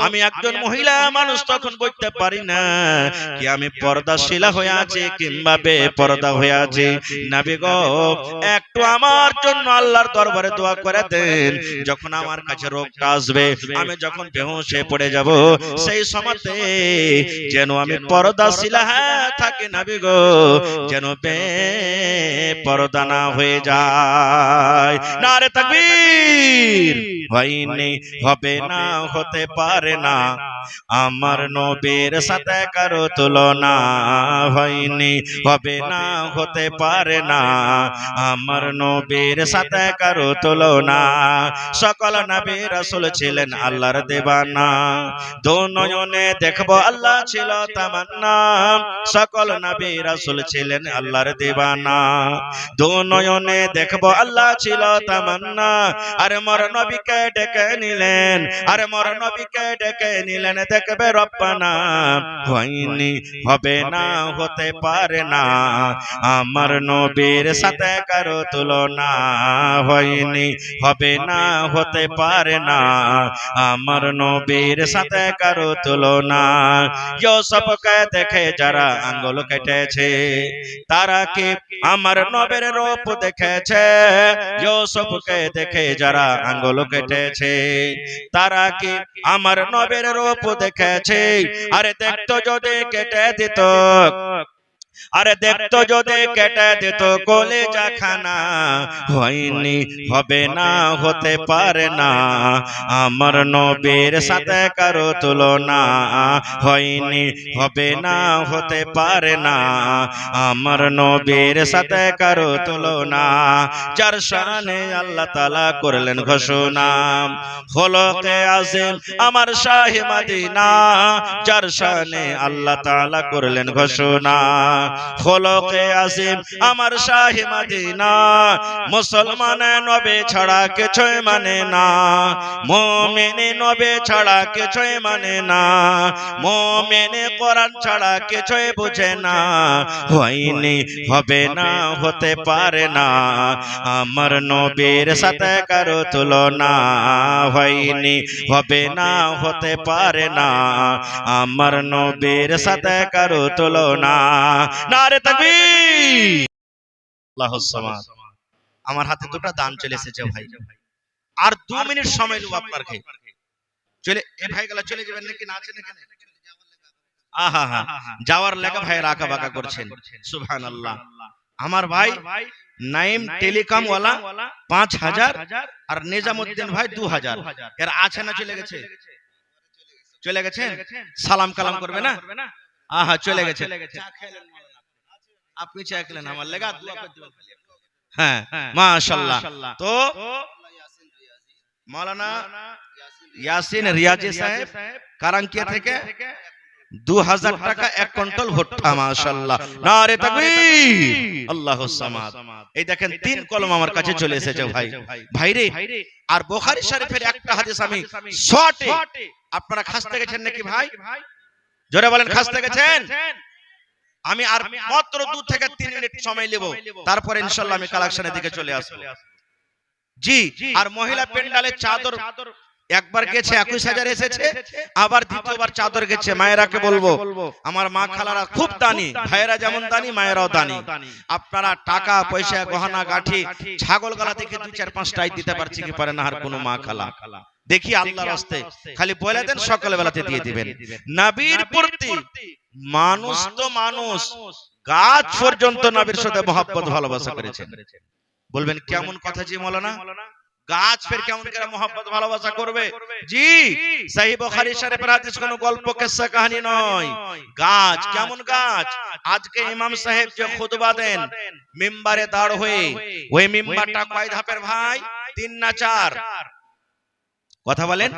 আমি একজন মহিলা মানুষ, তখন বলতে পারি না কি আমি পর্দাশীলা হয়ে আছি কিংবা বেপরদা হয়ে আছি। নবী গো, একটু আমার জন্য আল্লাহর দরবারে দোয়া করে দেন। যখন আমার কাছে রোগটা আসবে, আমি যখন বেহুশ হয়ে পড়ে যাব, সেই সময়তে যেন আমি পর্দাশীলা থাকি নবী গো, যেন বেপরদা না হয়ে যায়। নারে তাকবীর। হয়নি, হবে না, হতে পারে না আমার নবীর সাথে কারো তুলনা। হয়নি, হবে না, হতে পারে না আমার নবীর সাথে কারো তুলনা। সকল নবী রাসূল ছিলেন আল্লাহর দেবানা, দু নয়নে দেখবো আল্লাহ ছিল তামান্না। সকল নবী রাসূল ছিলেন আল্লাহর দেবানা, দু নয়নে দেখবো আল্লাহ ছিল তামান্না। আর মোর নবীকে ডেকে নিলেন, আর মোর নবীকে ডেকে নিলেন দেখবে রব্বানা। হয়নি, হবে না, হতে পারে না আমার নবীর সাথে কারো তুলনা। হয়নি, হবে না, হতে পারে না আমার নবীর সাথে কারো তুলনা। ইউসুফকে দেখে যারা আঙ্গুল কেটেছে, তারা কি আমার নবীর রূপ দেখেছে? ইউসুফকে দেখে যারা আঙ্গুল কেটেছে, তারা কি আমার নবীর রূপ দেখেছে? আরে দেখতো যদি কেটে দিত, আরে দেখতো যদি কেটে দিত কলিজা খানা। হয়নি, হবে না, হতে পারে না আমার নবীর সাথে কারো তুলনা। হয়নি, হবে না, হতে পারে না আমার নবীর সাথে কারো তুলনা। যার শানে আল্লাহ তাআলা করলেন ঘোষণা, খোলকে আযীম আমার শাহে মদিনা। যার শানে আল্লাহ তাআলা করলেন ঘোষণা, খোলকে আযীম আমার শাহে মদিনা। মুসলমান নবী ছাড়া কিছুই মানে না, মুমিন নবী ছাড়া কিছুই মানে না, মুমিন কোরআন ছাড়া কিছুই বুঝে না। হয়নি, হবে না, হতে পারে না আমার নবীর সাথে কারো তুলনা। হয়নি, হবে না, হতে পারে না আমার নবীর সাথে কারো তুলনা। নারে তাকবীর। আল্লাহুস সামাদ। আমার হাতে দুটো দান চলে এসেছে ভাই, আর 2 মিনিট সময় নেব আপনার কাছে। চলে এই ভাইগুলা চলে যাবেন নাকি না আছেন এখানে? আহা হা, যাওয়ার লেখা ভাই রাকা বাকা করছেন। সুবহানাল্লাহ। আমার ভাই নাইম টেলিকম ওয়ালা 5000 আর নিজামউদ্দিন ভাই 2000, এর আছে না চলে গেছে? চলে গেছেন? সালাম কালাম করবে না? আহা, চলে গেছে। আপনি চা খেলেন, আমার লেগা দোয়া করে দিবেন। হ্যাঁ, মাশাআল্লাহ। তো মাওলানা ইয়াসিন রিয়াজি সাহেব কারাঙ্কিয়া থেকে 2000 টাকা 1 কুইন্টাল ভুট্টা। মাশাআল্লাহ, নারে তাকবীর। আল্লাহুস সামাদ। এই দেখেন 3 কলম আমার কাছে চলে এসেছে ভাই। ভাইরে, আর বুখারী শরীফের একটা হাদিস আমি শর্টে, আপনারা খাসতে গেছেন নাকি ভাই? জোরে বলেন, খাসতে গেছেন? আমি আর মাত্র 2 থেকে 3 মিনিট সময় নেব, তারপর ইনশাআল্লাহ আমি কালেকশনের দিকে চলে আসব। জি, আর মহিলা পেন্ডালে চাদর একবার গেছে 21000 এসেছে, আবার দ্বিতীয়বার চাদর গেছে। মায়েরাকে বলবো, আমার মা খালারা খুব দানি, ভাইয়েরা যেমন দানি মায়েরাও দানি। আপনারা টাকা পয়সা গহনা গাঠি ছাগল গলা থেকে 2-4-5টাই দিতে পারছি কি পারে না আর কোনো মা খালা? দেখি আল্লাহর রাস্তে খালি বলে দেন, সকাল বেলাতে দিয়ে দিবেন। নবীর প্রতি মানুষ তো মানুষ, গাছ পর্যন্ত নবীর সাথে মহব্বত ভালোবাসা করেছেন। বলবেন কেমন কথা জি মাওলানা? গাছ ফের কেমন করে মহব্বত ভালোবাসা করবে? জি, সহিহ বুখারী শরীফের হাদিস, কোনো গল্প কিসসা কাহিনী নয়। গাছ কেমন গাছ? আজকে ইমাম সাহেব যে খুতবা দেন মিম্বারে দাঁড় হয়ে, ওই মিম্বারটা কয় ধাপের ভাই? 3 না 4? কথা বলেন।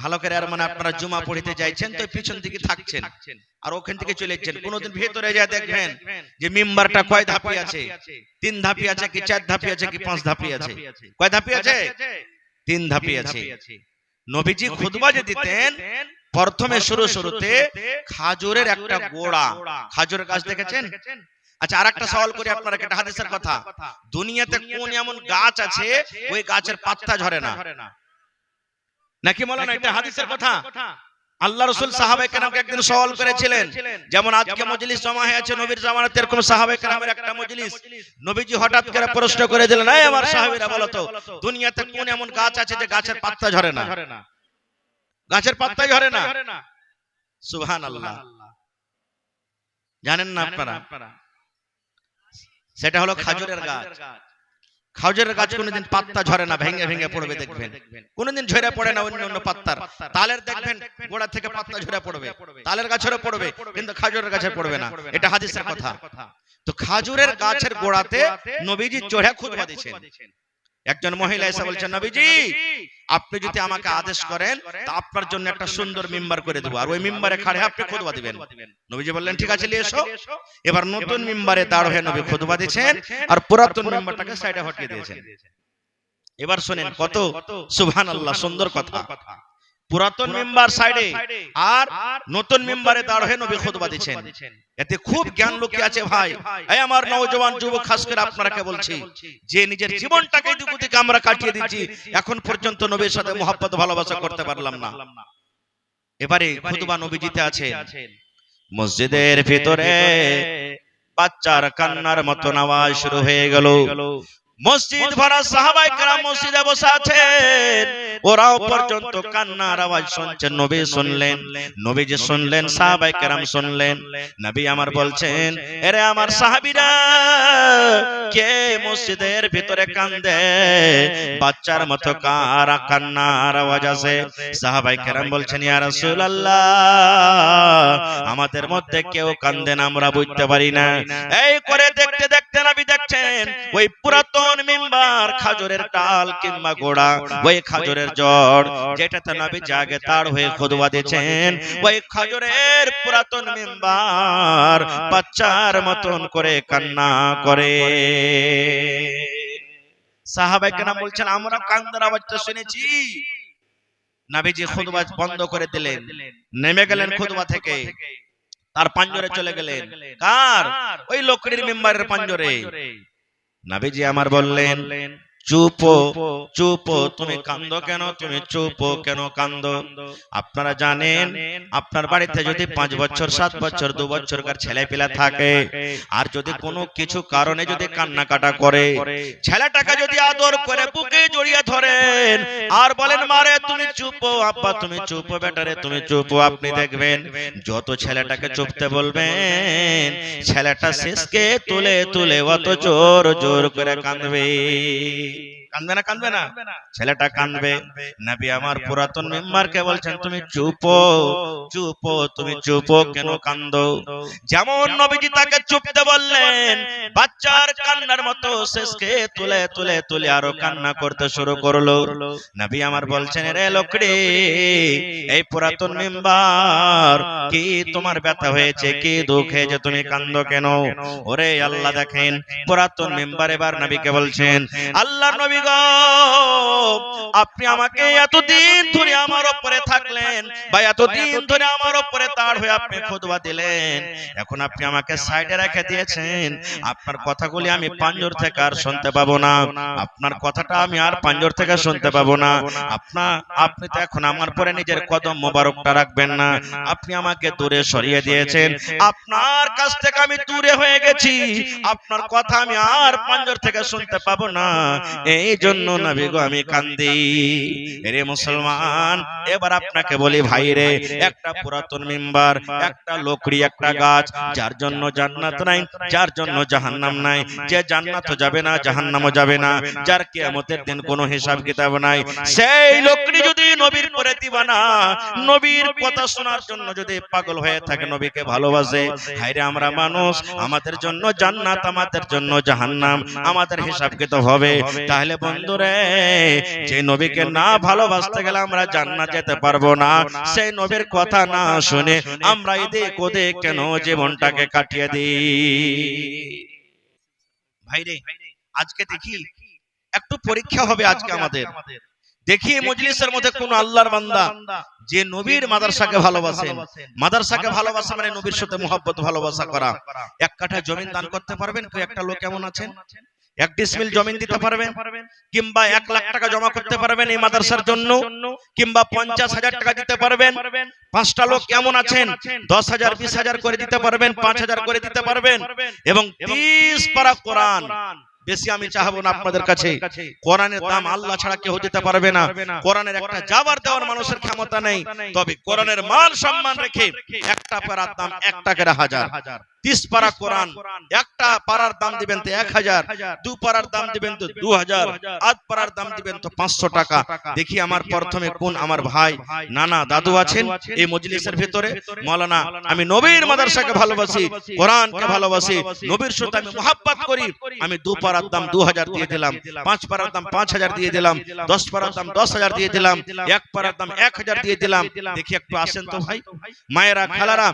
ভালো করে আর মানে আপনারা জুমা পড়িতে যাইছেন তো পিছন দিকে থাকছেন আর ওখান থেকে চলে যাচ্ছেন। কোনোদিন ভেতরে যা দেখবেন যে মিম্বারটা কয় ধাপি আছে, 3 ধাপি আছে কি 4 ধাপি আছে কি 5 ধাপি আছে? কয় ধাপি আছে? 3 ধাপি আছে। নবীজি খুতবা যে দিতেন প্রথমে শুরুতে খাজুরের একটা গোড়া, খাজুরের গাছ দেখেছেন? আচ্ছা, আরেকটা সওয়াল করি আপনারা, একটা হাদিসের কথা। দুনিয়াতে কোন এমন গাছ আছে ওই গাছের পাতা ঝরে না? নাকি মাওলানা এটা হাদিসের কথা? আল্লাহ রাসূল সাহাবায়ে কেরামকে একদিন সওয়াল করেছিলেন, যেমন আজকে মজলিস জমা হয়েছে নবীর জামানাতে, এরকম সাহাবায়ে কেরামের একটা মজলিস। নবীজি হঠাৎ করে প্রশ্ন করে দিলেন, এই আমার সাহাবীরা বলো তো, দুনিয়াতে কোন এমন গাছ আছে যে গাছের পাতা ঝরে না? গাছের পাতা ঝরে না। সুবহানাল্লাহ। জানেন না আপনারা? সেটা হলো খাজুরের গাছ। খাজুরের গাছ কোনোদিন পাতা ঝরে না, ভেঙে ভেঙে পড়বে দেখবেন। কোনোদিন ঝরে পড়ে না অন্য অন্য পাতার। তালের দেখবেন গোড়া থেকে পাতা ঝরে পড়বে, তালের গাছেরও পড়বে, কিন্তু খাজুরের গাছে পড়বে না। এটা হাদিসের কথা। তো খাজুরের গাছের গোড়াতে নবীজি চড়ে খুতবা দিয়েছেন। একজন মহিলা এসে বলছেন, নবীজি আপনি যদি আমাকে আদেশ করেন তা আপনার জন্য একটা সুন্দর মিম্বার করে দেবো, আর ওই মিম্বারে খাড়ে আপনি খুতবা দিবেন। নবীজি বললেন, ঠিক আছে, নিয়ে এসো। এবার নতুন মিম্বারে দাঁড় হয়ে নবী খুতবা দিয়েছেন, আর পুরাতন মিম্বারটাকে সাইডে হটিয়ে দিয়েছেন। এবার শুনেন কত সুবহানাল্লাহ সুন্দর কথা। পুরাতন মিম্বার সাইডে আর নতুন মিম্বারে দাঁড় হয়ে নবী খুতবা দিচ্ছেন। এতে খুব জ্ঞান লুকিয়ে আছে ভাই। এই আমার নওজওয়ান যুবক, খাস করে আপনাকে বলছি, যে নিজের জীবনটাকে দিকে আমরা কাটিয়ে দিচ্ছি, এখন পর্যন্ত নবীর সাথে মহব্বত ভালোবাসা করতে পারলাম না। এবারে খুতবা নবীজিতে আছে, মসজিদের ভিতরে বাচ্চার কান্নার মতন আওয়াজ শুরু হয়ে গেল। মসজিদ ভরা সাহাবায়ে কেরাম মসজিদে বসে আছেন, ওরাও পর্যন্ত কান্নার আওয়াজ শুনছেন। নবী শুনলেন, নবীজি শুনলেন, সাহাবায়ে কেরাম শুনলেন। নবী আমার বলছেন, আরে আমার সাহাবীরা, কে মসজিদের ভিতরে কান্দে? বাচ্চার মতো কার কান্নার আওয়াজ আছে? সাহাবায়ে কেরাম বলছেন, ইয়া রাসূলুল্লাহ, আমাদের মধ্যে কেউ কান্দে না, আমরা বুঝতে পারি না। এই করে দেখতে দেখতে নবী দেখছেন ওই পুরাতন মিম্বার, খাজুরের ডাল কিংবা গোড়া, ওই খাজুরের জড় যেটাতে নবী জাগে তার হয়ে খুতবা দিয়েছেন, ওই খাজুরের পুরাতন মিম্বার বাচ্চার মতন করে কান্না করে। সাহাবায়ে কেরাম বলছেন, আমরা কান্নার আওয়াজটা শুনেছি। নবীজি খুতবা বন্ধ করে দিলেন, নেমে গেলেন খুতবা থেকে, তার পাঞ্জরে চলে গেলেন। কার? ওই লোকটির মিম্বারের পাঞ্জরে। নবীজি আমার বললেন, চুপ চুপ, তুমি কান্দো কেন? তুমি চুপ কেন কান্দো? আপনারা জানেন, আপনার বাড়িতে যদি 5 বছর 7 বছর 2 বছরকার ছেলে পেলা থাকে, আর যদি কোনো কিছু কারণে যদি কান্নাকাটা করে, ছেলেটাকে যদি আদর করে বুকে জড়িয়ে ধরেন আর বলেন, মারে তুমি চুপ, আব্বা তুমি চুপ, বেটারে তুমি চুপ, আপনি দেখবেন যত ছেলেটাকে চুপতে বলবেন, ছেলেটা শেষকে তুলে তুলে অত জোর জোর করে কাঁদবে। কাঁদবে না? কাঁদবে না? ছেলেটা কাঁদবে। নবী আমার পুরাতন মিম্বারকে বলছেন, তুমি চুপ চুপ, তুমি চুপ কেন কান্দো? যেমন নবীজি তাকে চুপতে বললেন, বাচ্চার কান্নার মতো শেষকে তুলে তুলে তুলে আরো কান্না করতে শুরু করলো। নবী আমার বলছেন, রে লোকড়ি, এই পুরাতন মিম্বার, কি তোমার ব্যথা হয়েছে? কি দুঃখ যে তুমি কান্দো কেন? ওরে আল্লাহ, দেখেন পুরাতন মিম্বার এবার নবীকে বলছেন, আল্লাহর নবী গো, আপনি আমাকে এতদিন ধরে আমার উপরে থাকলেন, বা এতদিন ধরে আমার উপরে তাড় হয়ে আপনি খুতবা দিলেন, এখন আপনি আমাকে সাইডে রেখে দিয়েছেন। আপনার কথাগুলি আমি পাঞ্জর থেকে আর শুনতে পাবো না, আপনার কথাটা আমি আর পাঞ্জর থেকে শুনতে পাবো না। আপনি তো এখন আমার পরে নিজের কদম মোবারকটা রাখবেন না, আপনি আমাকে দূরে সরিয়ে দিয়েছেন, আপনার কাছ থেকে আমি দূরে হয়ে গেছি, আপনার কথা আমি আর পাঞ্জর থেকে শুনতে পাবো না, এই জন্য নবী গো আমি কান্দি। রে মুসলমান, এবার আপনাকে বলি ভাই রে, একটা পুরাতন মিম্বার, একটা লোকড়ি, একটা গাছ, যার জন্য জান্নাত নাই, যার জন্য জাহান্নাম নাই, যে জান্নাতও যাবে না জাহান্নামও যাবে না, যার কিয়ামতের দিন কোনো হিসাব কিতাব নাই, সেই লোকড়ি যদি নবীর পরে দিবানা, নবীর কথা শোনার জন্য যদি পাগল হয়ে থাকে, নবীকে ভালোবাসে, হায়রে আমরা মানুষ, আমাদের জন্য জান্নাত, আমাদের জন্য জাহান্নাম, আমাদের হিসাব কিতাব হবে। তাহলে বন্ধুরে যে নবীকে না ভালোবাসতে গেলে আমরা জান্নাত যেতে পারবো না। সেই নবীর কথা না শুনে আমরা এদিক ওদিক কেন জীবনটাকে কাটিয়ে দিই? ভাইরে, আজকে দেখি একটু পরীক্ষা হবে আজকে আমাদের। দেখি মজলিসের মধ্যে কোন আল্লাহর বান্দা যে নবীর মাদ্রাসাকে ভালোবাসেন। মাদ্রাসাকে ভালোবাসা মানে নবীর সাথে মুহাব্বত ভালোবাসা করা। এক কাঠা জমিন দান করতে পারবেন? কেউ একটা লোক কেমন আছেন? 1 ডিসমিল জমিন দিতে পারবেন? কিংবা 1 লাখ টাকা জমা করতে পারবেন এই মাদ্রাসার জন্য? কিংবা 50,000 টাকা দিতে পারবেন? 5টা লোক কেমন আছেন? 10,000 20,000 করে দিতে পারবেন? 5,000 করে দিতে পারবেন? এবং 30 পারা কোরআন, বেশি আমি চাইবো না আপনাদের কাছে। কোরআনের দাম আল্লাহ ছাড়া কেউ দিতে পারবে না। কোরআনের একটা জাবার দেওয়ার মানুষের ক্ষমতা নেই। তবে কোরআনের মান সম্মান রেখে একটা পারার দাম 1 টাকার 1000। 30 পারা কোরআন, একটা পারার দাম দিবেন তো 1000, 2 পারার দাম দিবেন তো 2000, 8 পারার দাম দিবেন তো 500 টাকা। দেখি আমার প্রথমে কোন আমার ভাই নানা দাদু আছেন এই মজলিসের ভিতরে? মাওলানা, আমি নবীর মাদ্রাসাকে ভালোবাসি, কোরআনকে ভালোবাসি, নবীর সাথে আমি মুহাব্বত করি, আমি 2 পারার দাম 2000 দিয়ে দিলাম, 5 পারার দাম 5000 দিয়ে দিলাম, 10 পারার দাম 10,000 দিয়ে দিলাম, 1 পারার দাম 1000 দিয়ে দিলাম। দেখি একটু আসেন তো ভাই। মায়েরা খালারা,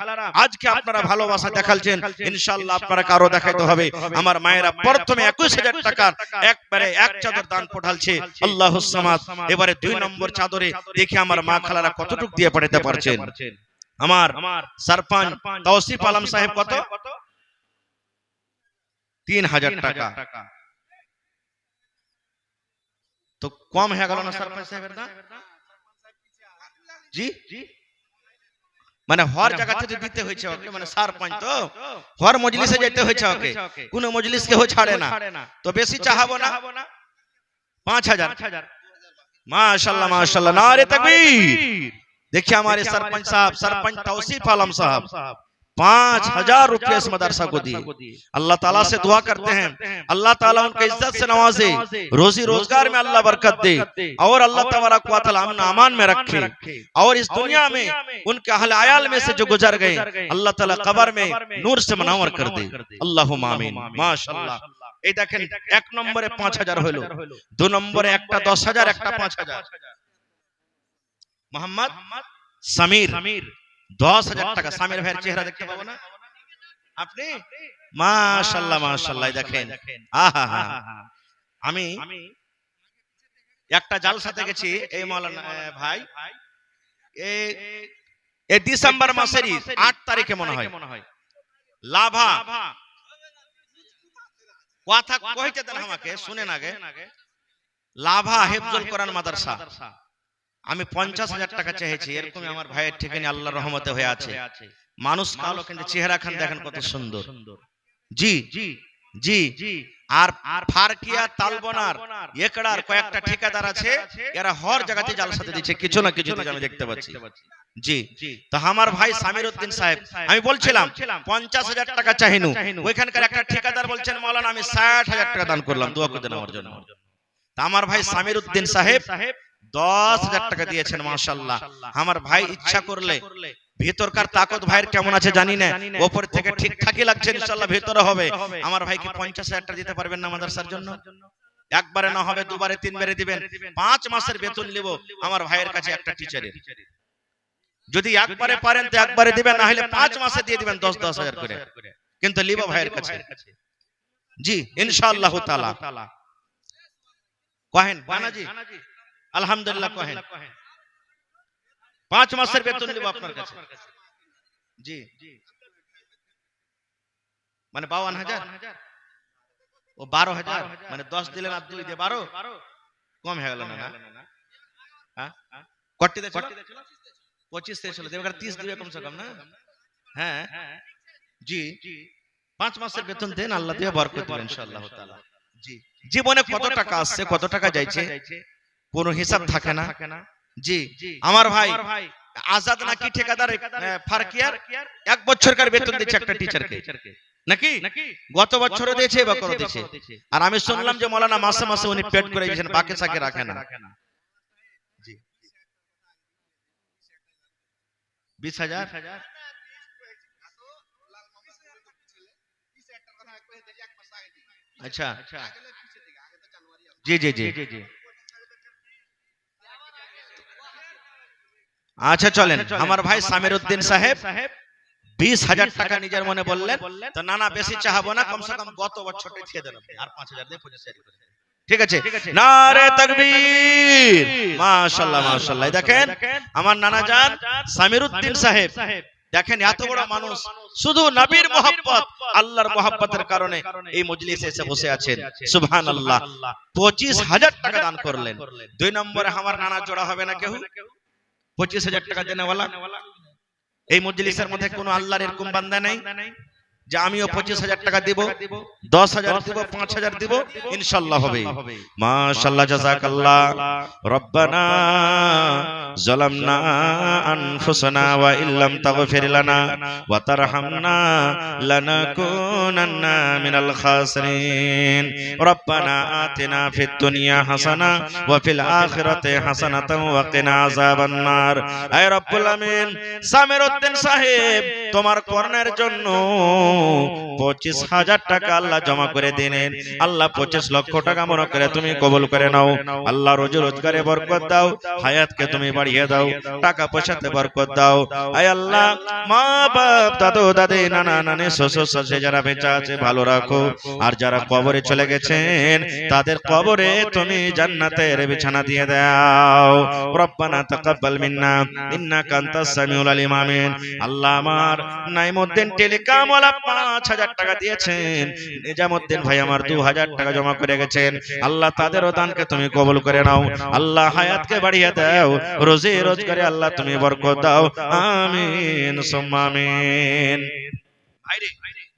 আজকে আপনারা ভালোবাসা দেখালছেন, ইনশাআল্লাহ আপনারা কারো দেখাইতে হবে। আমার মায়েরা প্রথমে 21,000 টাকার একবারে এক চাদর দান পাঠালছে, আল্লাহুস সামাদ। এবারে 2 নম্বর চাদরে দেখি আমার মা খালারা কতটুকু দিয়ে পাঠাতে পারছেন। আমার সরপঞ্চ তৌসিফ আলম সাহেব কত? 3000 টাকা। তো কম হয়ে গেল না সরপঞ্চ সাহেবের দাম? জি, মানে হর জায়গা থেকে দিতে হয়েছে ওকে, মানে সরপঞ্চ তো হর মজলিসে যেতে হয়েছে ওকে, কোন মজলিসকে ও ছাড়ে না। তো বেশি চাহাবো না, 5000। মাশাআল্লাহ মাশাআল্লাহ, নারে তাকবীর। देखिए हमारे सरपंच साहब, सरपंच तौसीफ आलम साहब 5000 रुपये इस मदरसा को दिए। अल्लाह ताला से दुआ करते हैं अल्लाह ताला उनके इज्जत से नवाजे, रोजी रोजगार में अल्लाह बरकत दे, और अल्लाह तबारक व तआला अमन अमान में रखे, और इस दुनिया में उनके अहले आयाल में से जो गुजर गए अल्लाह ताला कब्र में नूर से मुनव्वर कर दे। अल्लाहुम्मा आमीन। माशाअल्लाह। এই দেখেন 1 নম্বরে 5000 হলো, 2 নম্বরে একটা 10,000, একটা 5,000। মোহাম্মদ সামির 10,000 টাকা। সামির ভাইয়ের চেহারা দেখতে পাবো না আপনি? মাশাআল্লাহ মাশাআল্লাহ। দেখেন আহা হা। আমি একটা জালসাতে গেছি এই মাওলানা ভাই, এই ডিসেম্বর মাসের 8 তারিখে মনে হয় লাভা কথা কইতে দেন আমাকে, শুনেন আগে। লাভা হেফজুল কোরআন মাদ্রাসা আমি 50,000 টাকা চেয়েছি। এরকম আমার ভাইয়ের ঠিকানা আল্লাহর রহমতে হয়ে আছে। মানুষ কালো কিন্তু চেহারা খান দেখেন কত সুন্দর। জি জি জি। আর ফারকিয়া তালবনার একড়ার কয়েকটা ঠিকাদার আছে, এরা হর জায়গাতে জালসাতে দিচ্ছে, কিছু না কিছু আমি দেখতে পাচ্ছি। জি, তো আমার ভাই সামির উদ্দিন সাহেব, আমি বলছিলাম 50,000 টাকা চাইনু, ওইখানকার একটা ঠিকাদার বলছেন মাওলানা আমি 60,000 টাকা দান করলাম, দোয়া করে দেন আমার জন্য। তা আমার ভাই সামির উদ্দিন সাহেব 10,000 টাকা দিয়েছেন। মাশাআল্লাহ। আমার ভাই ইচ্ছা করলে, ভিতরকার তাকত ভাইয়ের কেমন আছে জানি না, উপর থেকে ঠিকঠাকই লাগছে, ইনশাআল্লাহ ভিতরে হবে। আমার ভাইকে 50,000 টাকা দিতে পারবেন না মাদ্রাসার জন্য? একবারে না হবে, দুবারে তিনবারে দিবেন। 5 মাসের বেতন নিব আমার ভাইয়ের কাছে একটা টিচারের। যদি একবারে পারেন তো একবারে দিবেন, না হলে 5 মাসে দিয়ে দিবেন 10,000 করে, কিন্তু লিব ভাইয়ের কাছে। জি ইনশাআল্লাহ তাআলা। কহেন বানাজি আলহামদুলিল্লাহ, কহেন 5 মাসের বেতন নিব আপনার কাছে। জি, মানে 52,000 ও 12,000, মানে 10 দিলেন আর 2 দিয়ে 12, কম হয়ে গেল না? হ্যাঁ, কত দিতে ছিল? 25 থেকে ছিল, দেবে 30 দিবে কমসে কম না? হ্যাঁ জি, 5 মাসের বেতন দেন, আল্লাহ দিয়ে বরকত দিবেন ইনশাআল্লাহ তাআলা। জি, জীবনে কত টাকা আসছে কত টাকা যাইছে কোনো হিসাব থাকে না। জি, আমার ভাই আজাদ নাকি ঠিকাদার ফারকিয়ার 1 বছরকার বেতন দিচ্ছে একটা টিচারকে, নাকি গত বছরও দিয়েছে, বা করে দিয়েছে। আর আমি শুনলাম যে মাওলানা মাসে মাসে উনি পেড করে দিয়েছেন, বাকি সাকে রাখে না। জি, 20,000। আচ্ছা, জি জি জি আচ্ছা চলেন, আমার ভাই সামির উদ্দিন সাহেব 20,000 টাকা নিজের মনে বললেন, তো নানা বেশি চাহাবো না, কমসে কম গত বছরটাই দিয়ে দেন আপনি, আর 5,000 দিয়ে 25,000 করে দেন। ঠিক আছে, নারে তাকবীর, মাশাআল্লাহ মাশাআল্লাহ। দেখেন আমার নানা জান সামির উদ্দিন সাহেব, দেখেন এত বড় মানুষ, শুধু নবীর মোহাব্বত আল্লাহর মোহাব্বতের কারণে এই মজলিসে এসে বসে আছেন। সুবহানাল্লাহ, 25,000 টাকা দান করলেন। 2 নম্বরে আমার নানা জোড়া হবে না কেউ 25,000 টাকা দেনেওয়ালা? এই মজলিসের মধ্যে কোন আল্লাহর এরকম বান্দা নাই যে আমিও 25,000 টাকা দিব, 10,000 দিব, 5,000 দিব? ইনশাআল্লাহ হবে। মাশাআল্লাহ, জাযাকাল্লাহ। রব্বানা যালামনা আনফুসানা ওয়া ইল্লাম তাগফির লানা ওয়া তারহামনা লানাকুনান্না মিনাল খাসিরিন। রব্বানা আতিনা ফিদ দুনিয়া হাসানা ওয়া ফিল আখিরাতি হাসানাতাও ওয়া কিনা আযাবান নার। হে রব্বুল আমিন, সামির উদ্দিন সাহেব তোমার কর্ণের জন্য 25,000 টাকা আল্লাহ জমা করে দিলেন। আল্লাহ 25 লক্ষ টাকা মনে করে তুমি কবুল করে নাও। আল্লাহ রোজি রোজগারে বরকত দাও, হায়াতকে তুমি বাড়িয়ে দাও, টাকা পয়সাতে বরকত দাও। আয় আল্লাহ, মা বাপ, দাদু দাদি, নানা নানি, শ্বশুর শাশুড়ি যারা বেঁচে আছে ভালো রাখো, আর যারা কবরে চলে গেছেন তাদের কবরে তুমি জান্নাতের বিছানা দিয়ে দাও। রব্বানা তাকাব্বাল মিন্না ইন্নাকা আনতাস সামিউল আলিম। আমিন। আল্লাহ আমার নাইমউদ্দিন টেলিকম ওয়ালা 5,000 টাকা দিয়েছেন, নিজামউদ্দিন ভাই আমার 2,000 টাকা জমা করে গেছেন। আল্লাহ তাদেরও দানকে তুমি কবুল করে নাও। আল্লাহ হায়াতকে বাড়িয়ে দাও, রোজি রোজগারে আল্লাহ তুমি বরকত দাও। আমিন সুম্মা আমিন। ভাইরে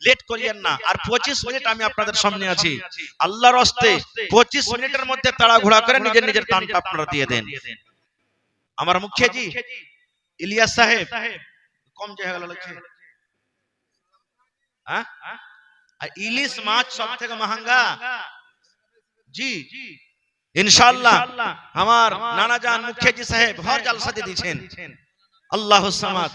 লেট করিয়েন না, আর 25 মিনিট আমি আপনাদের সামনে আছি। আল্লাহর রাস্তে 25 মিনিটের মধ্যে তাড়াহুড়া করে নিজের নিজের দানটা আপনারা দিয়ে দেন। আমার মুখিয়াজি ইলিয়াস সাহেব কম জায়গা লাগছে, হ্যাঁ? আর ইলিশ মাছ সব থেকে মহঙ্গা। জি ইনশাআল্লাহ আমার নানা জান মুখিয়াজি সাহেব হর জলসা দিয়ে দিয়েছেন। আল্লাহুস সামাদ।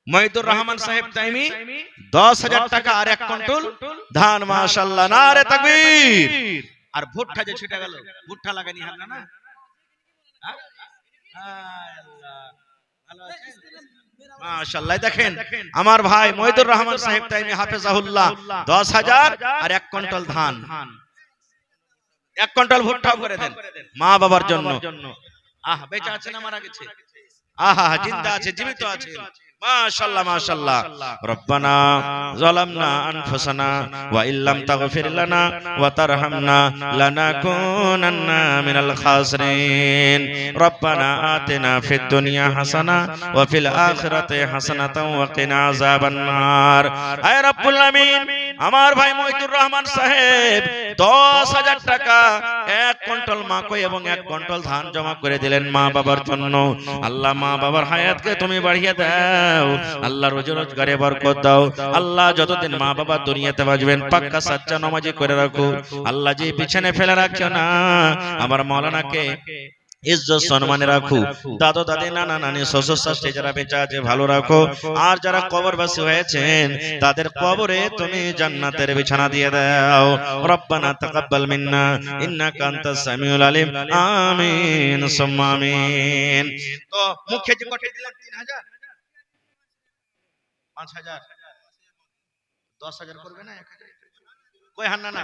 মহিদুর রহমান সাহেব তাইমি 10,000 টাকা আর 1 কুইন্টাল ধান। মাশাআল্লাহ, নারে তাকবীর। আর ভুট্টা যে ছুটে গেল, ভুট্টা লাগানি হল না? মাশাআল্লাহ। দেখেন আমার ভাই মহিদুর রহমান সাহেব তাইমি হাফেজাহুল্লাহ 10,000 আর 1 কুইন্টাল ধান, 1 কুইন্টাল ভুট্টা করে দেন মা বাবার জন্য। আহ বেঁচে আছে না মারা গেছে? আহা জিন্দা আছে, জীবিত আছে। মাশাআল্লাহ মাশাআল্লাহ। রব্বানা যালামনা আনফুসানা ওয়া ইল্লাম তাগফির লানা ওয়া তারহামনা লানাকুনান্না মিনাল খাসিরিন। রব্বানা আতিনা ফিদ দুনিয়া হাসানা ওয়া ফিল আখিরাতি হাসানাতাও ওয়া কিনা আযাবান নার। হে রব্বুল আমিন, আমার ভাই মহিদুর রহমান সাহেব 10,000 টাকা 1 কুইন্টাল মাকই এবং 1 কুইন্টাল ধান জমা করে দিলেন মা বাবার জন্য। আল্লাহ মা বাবার হায়াতকে তুমি বাড়িয়ে দাও, আল্লাহ রোজি রোজগারে বরকত দাও। আল্লাহ যতদিন মা বাবা দুনিয়াতে বাঁচবেন পাক্কা সাচ্চা নামাজি করে রাখো। আল্লাহ যে পিছনে ফেলে রাখিও না, আমার মাওলানাকে ইজ্জত সম্মানে রাখো। দাদু দাদি, নানা নানি, শ্বশুর শাশুড়ি যারা বেঁচে আছে ভালো রাখো, আর যারা কবরবাসী হয়েছেন তাদের কবরে তুমি জান্নাতের বিছানা দিয়ে দাও। রব্বানা তাকাব্বাল মিন্না ইন্নাকা আনতাস সামিউল আলিম। আমিন সুম্মা আমিন। তো মুখে যে কটে দিলেন 3,000, 5,000, 10,000 করবে না? 1,000 কই হান্না না?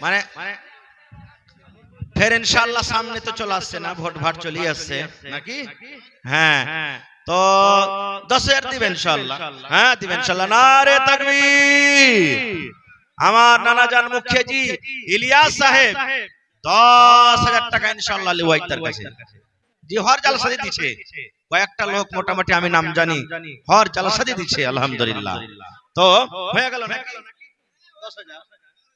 মানে ফের ইনশাআল্লাহ সামনে তো চলে আসছে না, ভোট ভাট চলে আসছে নাকি? হ্যাঁ, তো 10,000 দিবেন ইনশাআল্লাহ। হ্যাঁ দিবেন ইনশাআল্লাহ। নারে তাকবীর। আমার নানা জান মুখিয়াজি ইলিয়াস সাহেব 10,000 টাকা ইনশাআল্লাহ লিওয়াই তার কাছে। জি হর জলসা দিচ্ছে, কয়েকটা লোক মোটামুটি আমি নাম জানি হর জলসা দিচ্ছে আলহামদুলিল্লাহ। তো হয়ে গেল নাকি 10,000?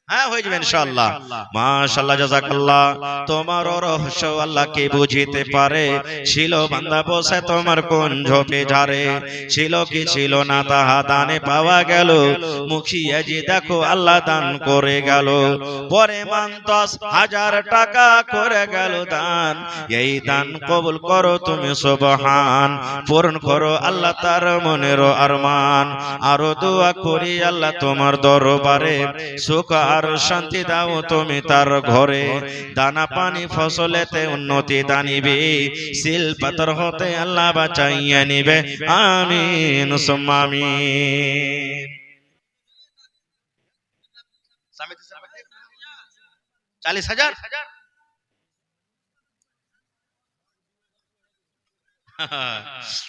হ্যাঁ হয়ে যাবে ইনশাআল্লাহ। মাশাআল্লাহ, জাযাকাল্লাহ। তোমার রহস্য আল্লাহ কে বুঝিতে পারে, ছিল বান্দা বসে তোমার কোন ঝোপে ঝারে, ছিল কি ছিল না তাহা দানে পাওয়া গেল, মুখিয়ে যে দেখো আল্লাহ দান করে গেল, পরে মান 10,000 টাকা করে গেল দান, এই দান কবুল করো তুমি সুবহান, পূরণ করো আল্লাহ তার মনের আরমান, আরো দোয়া করি আল্লাহ তোমার দরবারে, সুখ আর শান্তি দাও তুমি তার ঘরে, দানা পানি ফসলেতে উন্নতি দানিবে, সিল পাথর হতে আল্লাহ বাঁচাইয়া নিবে, আমিন সুম্মা আমিন। 40,000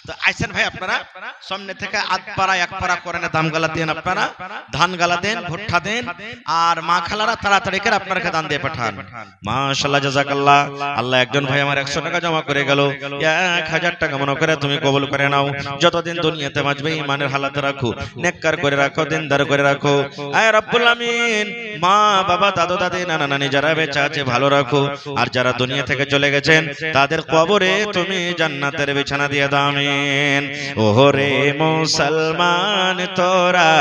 তো আইসেন ভাই, আপনারা সামনে থেকে আধ পাড়া এক পাড়া করে দাম গালা দেন, আপনারা ধান গালা দেন, ভুট্টা দেন, আর মা খালারা তাড়াতাড়ি করে আপনাকে দান দিয়ে পাঠান। মাশাআল্লাহ, জাযাকাল্লাহ। আল্লাহ একজন ভাই আমার 100 টাকা জমা করে গেল, 1000 টাকা মনে করে তুমি কবুল করে নাও, যতদিন দুনিয়াতে বাঁচবে ঈমানের হালাতে রাখো, নেককার করে রাখো, দিনদার করে রাখো, আয় রব্বুল আমিন। মা বাবা দাদু দাদি নানা নানি যারা বেঁচে আছে ভালো রাখো, আর যারা দুনিয়া থেকে চলে গেছেন তাদের কবরে তুমি জান্নাতের বিছানা দিয়ে দাও, আমিন। ওরে মুসলমান তোরা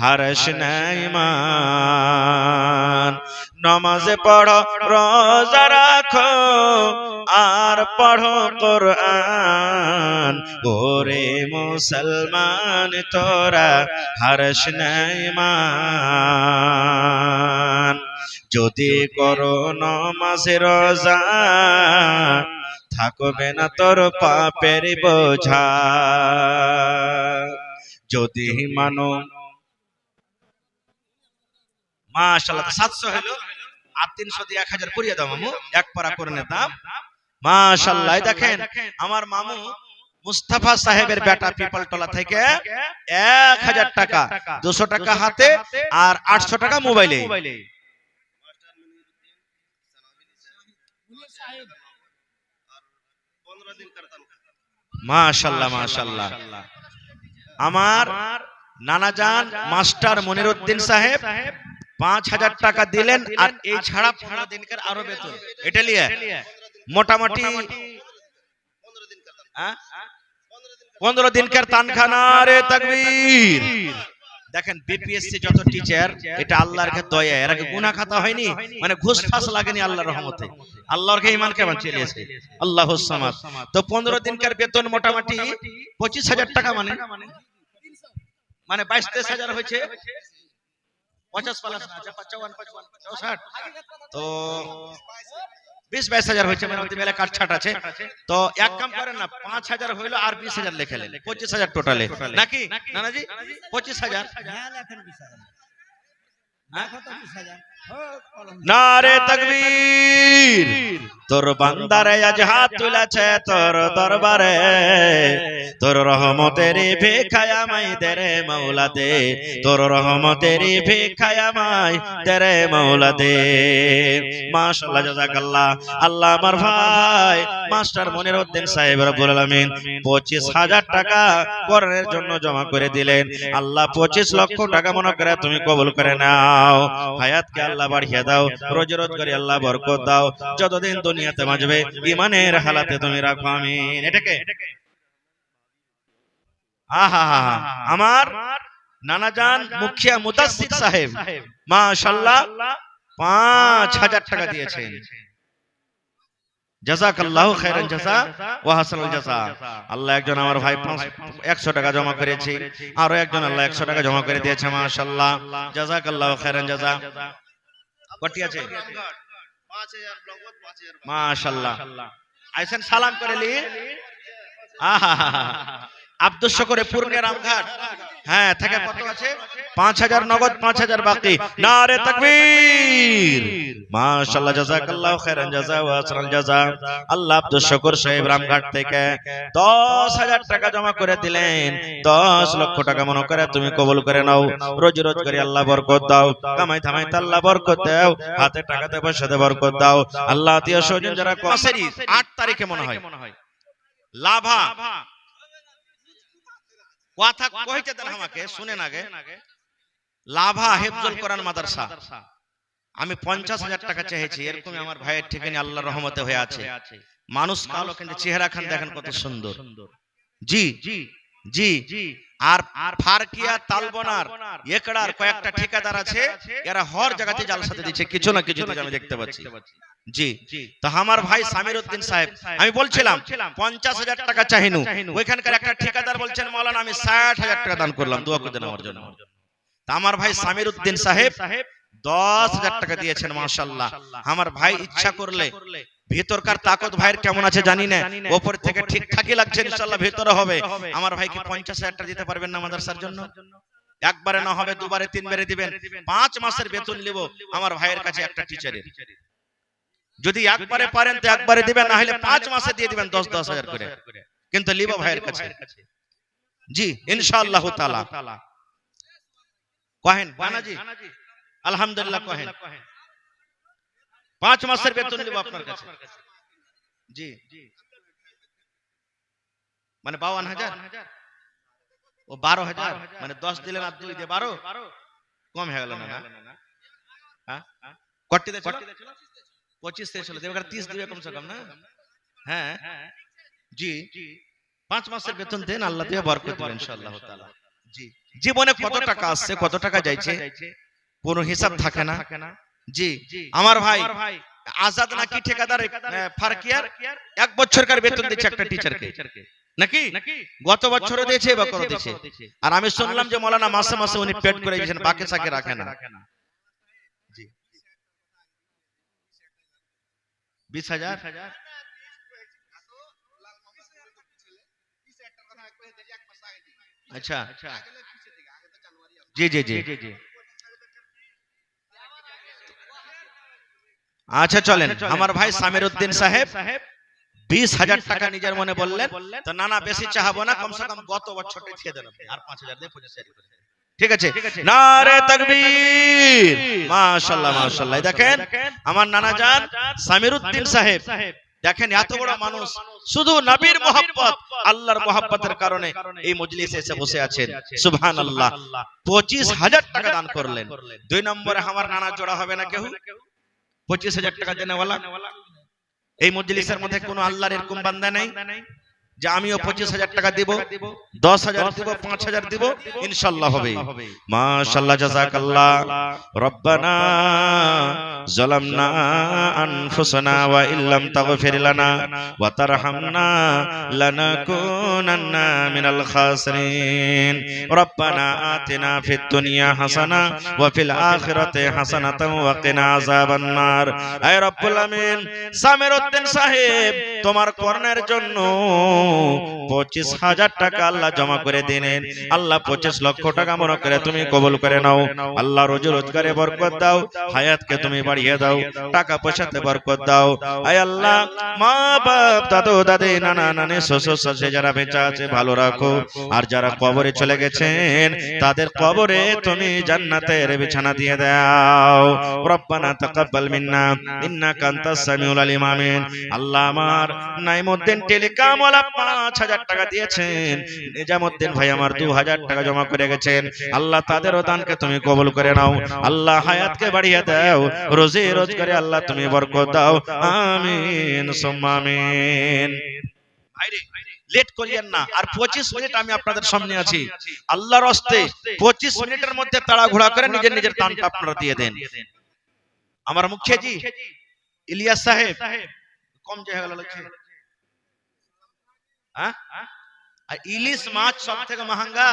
হারস নাই মান, নামাজে পড়ো রোজা রাখো আর পড়ো কোরআন, ওরে মুসলমান তোরা হারস নাই মান, যদি করো নামাজে রোজা থাকবে না তোর পাপের বোঝা, যদি মানো। মাশাআল্লাহ, 700 হলো আর 300 দিয়ে 1000 পুরিয়ে দাও মামু, এক পারা করে নিতাম। মাশাআল্লাহ, দেখেন আমার মামু মুস্তাফা সাহেবের বেটা পিপলতলা থেকে 1000 টাকা, 200 টাকা হাতে আর 800 টাকা মোবাইলে। মাশাআল্লাহ মাশাআল্লাহ। আমার নানাজান মাস্টার মনিরউদ্দিন সাহেব 5000 টাকা দিলেন, আর এই ছাড়া 15 দিনকার আরো বেতন, এটা লিয়ে মোটামুটি 15 দিনকার তানখানা রে তাকবীর। দেখেন বিপিএসসি যত টিচার, এটা আল্লাহর কে দয়া, এর আগে গুনাহ খাতা হয়নি, মানে ঘুষ ফাঁস লাগেনি আল্লাহর রহমতে, আল্লাহর কে ঈমান কেমন চলেছে, আল্লাহুস সামাদ। তো 15 দিনকার বেতন মোটামুটি 25,000 টাকা, মানে 22-23,000 হয়েছে, 50 প্লাস না, 55 55 64, তো 20-22,000 হয়েছে, মানে ওতে মেলা কাটছাট আছে। তো এক কাম করেন না, 5,000 হইলো আর 20,000 লেখেলেন, 25,000 টোটালে নাকি নানাজি? 25,000 নারে তাকবীর। তোর বান্দারে আজ হাত তুলেছে তোর দরবারে, তোর রহমতের ভিখায় আমায় দে রে মাওলা দে, তোর রহমতের ভিখায় আমায় দে রে মাওলা দে। মাশাআল্লাহ, জাযাকাল্লাহ। আল্লাহ আমার ভাই মাস্টার মনিরউদ্দিন সাহেব রব্বুল আলামিন 25,000 টাকা কোরআনের জন্য জমা করে দিলেন। আল্লাহ 25 লক্ষ টাকা মনে করে তুমি কবুল করে নাও, হায়াতকে আল্লাহ বাড়িয়ে দাও, রোজি রোজগারে আল্লাহ বরকত দাও, যতদিন দুনিয়াতে বাঁচবে ঈমানের হালাতে তুমি রাখো, আমিন। এটাকে আহা আমার নানাজান মুখিয়া মুদাসসির সাহেব মাশাআল্লাহ 5,000 টাকা দিয়েছেন, জাযাকাল্লাহু খাইরান জাযা ওয়া হাসানাল জাযা। আল্লাহ একজন আমার ভাই 100 টাকা জমা করেছে, আরো একজন আল্লাহ 100 টাকা জমা করে দিয়েছে, মাশাআল্লাহ, জাযাকাল্লাহু খাইরান জাযা। কটি আছে? 5,000 নগদ, 5,000 মাশাআল্লাহ। আইসেন সালাম করে লি। আহা আব্দুল শুকুর পূর্ণিয়া রামঘাট, হ্যাঁ থেকে কত আছে? 5,000 নগদ, 5,000 বাকি। নারে তাকবীর। মাশাআল্লাহ, জাযাকাল্লাহু খাইরান জাযা ওয়া হাসানাল জাযা। আল্লাহ আব্দুল শুকুর সাহেব রামঘাট থেকে 10,000 টাকা জমা করে দিলেন, 10 লক্ষ টাকা মনে করে তুমি কবুল করে নাও, রোজি রোজগারে আল্লাহ বরকত দাও, কামাই থামাই আল্লাহ বরকত দাও, হাতে টাকাতে পয়সাতে বরকত দাও। আল্লাহ আত্মীয় স্বজন যারা 8 তারিখে মনে হয় লাভা কথা কইতে দেন আমাকে, শুনেন আগে। লাভা হেফজুল কোরআন মাদ্রাসা আমি 50,000 টাকা চেয়েছি, এরকম আমার ভাইয়ের ঠিকানা আল্লাহর রহমতে হয়ে আছে। মানুষ কালো কিন্তু চেহারা খান দেখেন কত সুন্দর। জি জি জি। আর ফারকিয়া তালবনার একড়ার কয়েকটা ঠিকাদার আছে, এরা হর জায়গাতে জালসাতে দিচ্ছে কিছু না কিছু আমি দেখতে পাচ্ছি। জি, তো আমার ভাই সামির উদ্দিন সাহেব, আমি বলছিলাম 50,000 টাকা চাহিনু, ওইখানকার একটা ঠিকাদার বলছেন মাওলানা আমি 60,000 টাকা দান করলাম, দোয়া করে দেন আমার জন্য। তা আমার ভাই সামির উদ্দিন সাহেব 10,000 টাকা দিয়েছেন, মাশাআল্লাহ। আমার ভাই ইচ্ছা করলে, ভিতরকার তাকত ভাইয়ের কেমন আছে জানি না, উপর থেকে ঠিকঠাকই লাগছে, ইনশাআল্লাহ ভিতরে হবে। আমার ভাইকে 50,000 টাকা দিতে পারবেন না মাদ্রাসার জন্য? একবারে না হবে দুবারে তিনবারে দিবেন, 5 মাসের বেতন নিব আমার ভাইয়ের কাছে একটা টিচারের। যদি একবারে পারেন তো একবারে দিবেন, না হলে 5 মাসে দিয়ে দিবেন 10,000 করে, কিন্তু লিব ভাইয়ের কাছে। জি ইনশাআল্লাহ তাআলা। কহেন বানাজি আলহামদুলিল্লাহ, কহেন 5 মাসের বেতন নিব আপনার কাছে। জি, মানে 52,000 ও 12,000, মানে 10 দিলেন আর 2 দিয়ে 12, কম হয়ে গেল না? হ্যাঁ কটি দে ছিল 25 তে ছিল, দেবে 30 দিবে কমসে কম না? হ্যাঁ জি, 5 মাসের বেতন দেন, আল্লাহ দিয়ে বরকত দিবেন ইনশাআল্লাহ তাআলা। জি, জীবনে কত টাকা আসছে কত টাকা যাইছে কোনো হিসাব থাকে না। জি, আমার ভাই আজাদ নাকি ঠিকাদার ফারকিয়ার 1 বছরকার বেতন দিচ্ছে একটা টিচারকে, নাকি গত বছরে দিয়েছে বা করে দিয়েছে। আর আমি শুনলাম যে মাওলানা মাসে মাসে উনি পেড করে দিয়েছেন, বাকি সাকে রাখে না। জি 20,000। আচ্ছা জি জি জি। আচ্ছা চলেন, আমার ভাই সামির উদ্দিন সাহেব 20,000 টাকা নিজের মনে বললেন, তো নানা বেশি চাহাবো না, কমসে কম গত বছরটা দিয়ে দেন আর 5,000 দিয়ে 25,000 করে। ঠিক আছে, নারে তাকবীর, মাশাআল্লাহ মাশাআল্লাহ। দেখেন আমার নানা জান সামির উদ্দিন সাহেব, দেখেন এত বড় মানুষ, শুধু নবীর মোহাব্বত আল্লাহর মোহাব্বতের কারণে এই মজলিসে এসে বসে আছেন, সুবহানাল্লাহ। 25,000 টাকা দান করলেন। 2 নম্বরে আমার নানা জোড়া হবে না কেউ 25,000 টাকা দেনেওয়ালা। এই মজলিসের মধ্যে কোনো আল্লাহর এরকম বান্দা নাই যে আমিও 25,000 টাকা দিব, 10,000 দিব, 5,000 দিব, ইনশাআল্লাহ হবে। মাশাআল্লাহ, জাযাকাল্লাহ। রব্বানা যালামনা আনফুসানা ওয়া ইল্লাম তাগফির লানা ওয়া তারহামনা লানাকুনান্না মিনাল খাসিরিন। রব্বানা আতিনা ফিদ দুনিয়া হাসানা ওয়া ফিল আখিরাতি হাসানাতাও ওয়া কিনা আযাবান নার। হে রব্বুল আমিন, সামির উদ্দিন সাহেব তোমার কর্ণের জন্য 25,000 টাকা আল্লাহ জমা করে দিলেন। আল্লাহ 25 লক্ষ টাকা মনে করে তুমি কবুল করে নাও। আল্লাহ রোজি রোজগারে বরকত দাও, হায়াতকে তুমি বাড়িয়ে দাও, টাকা পয়সাতে বরকত দাও। আয় আল্লাহ, মা বাপ দাদু দাদি নানা নানি শ্বশুর শাশুড়ি যারা বেঁচে আছে ভালো রাখো, আর যারা কবরে চলে গেছেন তাদের কবরে তুমি জান্নাতের বিছানা দিয়ে দাও। রব্বানা তাকাব্বাল মিন্না ইন্নাকা আনতাস সামিউল আলিম। আমিন। আল্লাহ আমার নাইমউদ্দিন টেলিকম ওয়ালা 5,000 টাকা দিয়েছেন, নিজামউদ্দিন ভাই আমার 2,000 টাকা জমা করে গেছেন, আল্লাহ তাদেরও দানকে তুমি কবুল করে নাও। আল্লাহ হায়াতকে বাড়িয়ে দাও, রোজি রোজগারে আল্লাহ তুমি বরকত দাও। আমিন সুম্মা আমিন। ভাইরে লেট করিয়েন না, আর 25 মিনিট আমি আপনাদের সামনে আছি, আল্লাহর রাস্তে 25 মিনিটের মধ্যে তাড়াহুড়া করে নিজের নিজের দানটা আপনারা দিয়ে দেন। আমার মুখিয়াজি ইলিয়াস সাহেব কম যে হয়ে গেল লাগছে, হ্যাঁ? আর ইলিশ মাছ সব থেকে মহঙ্গা।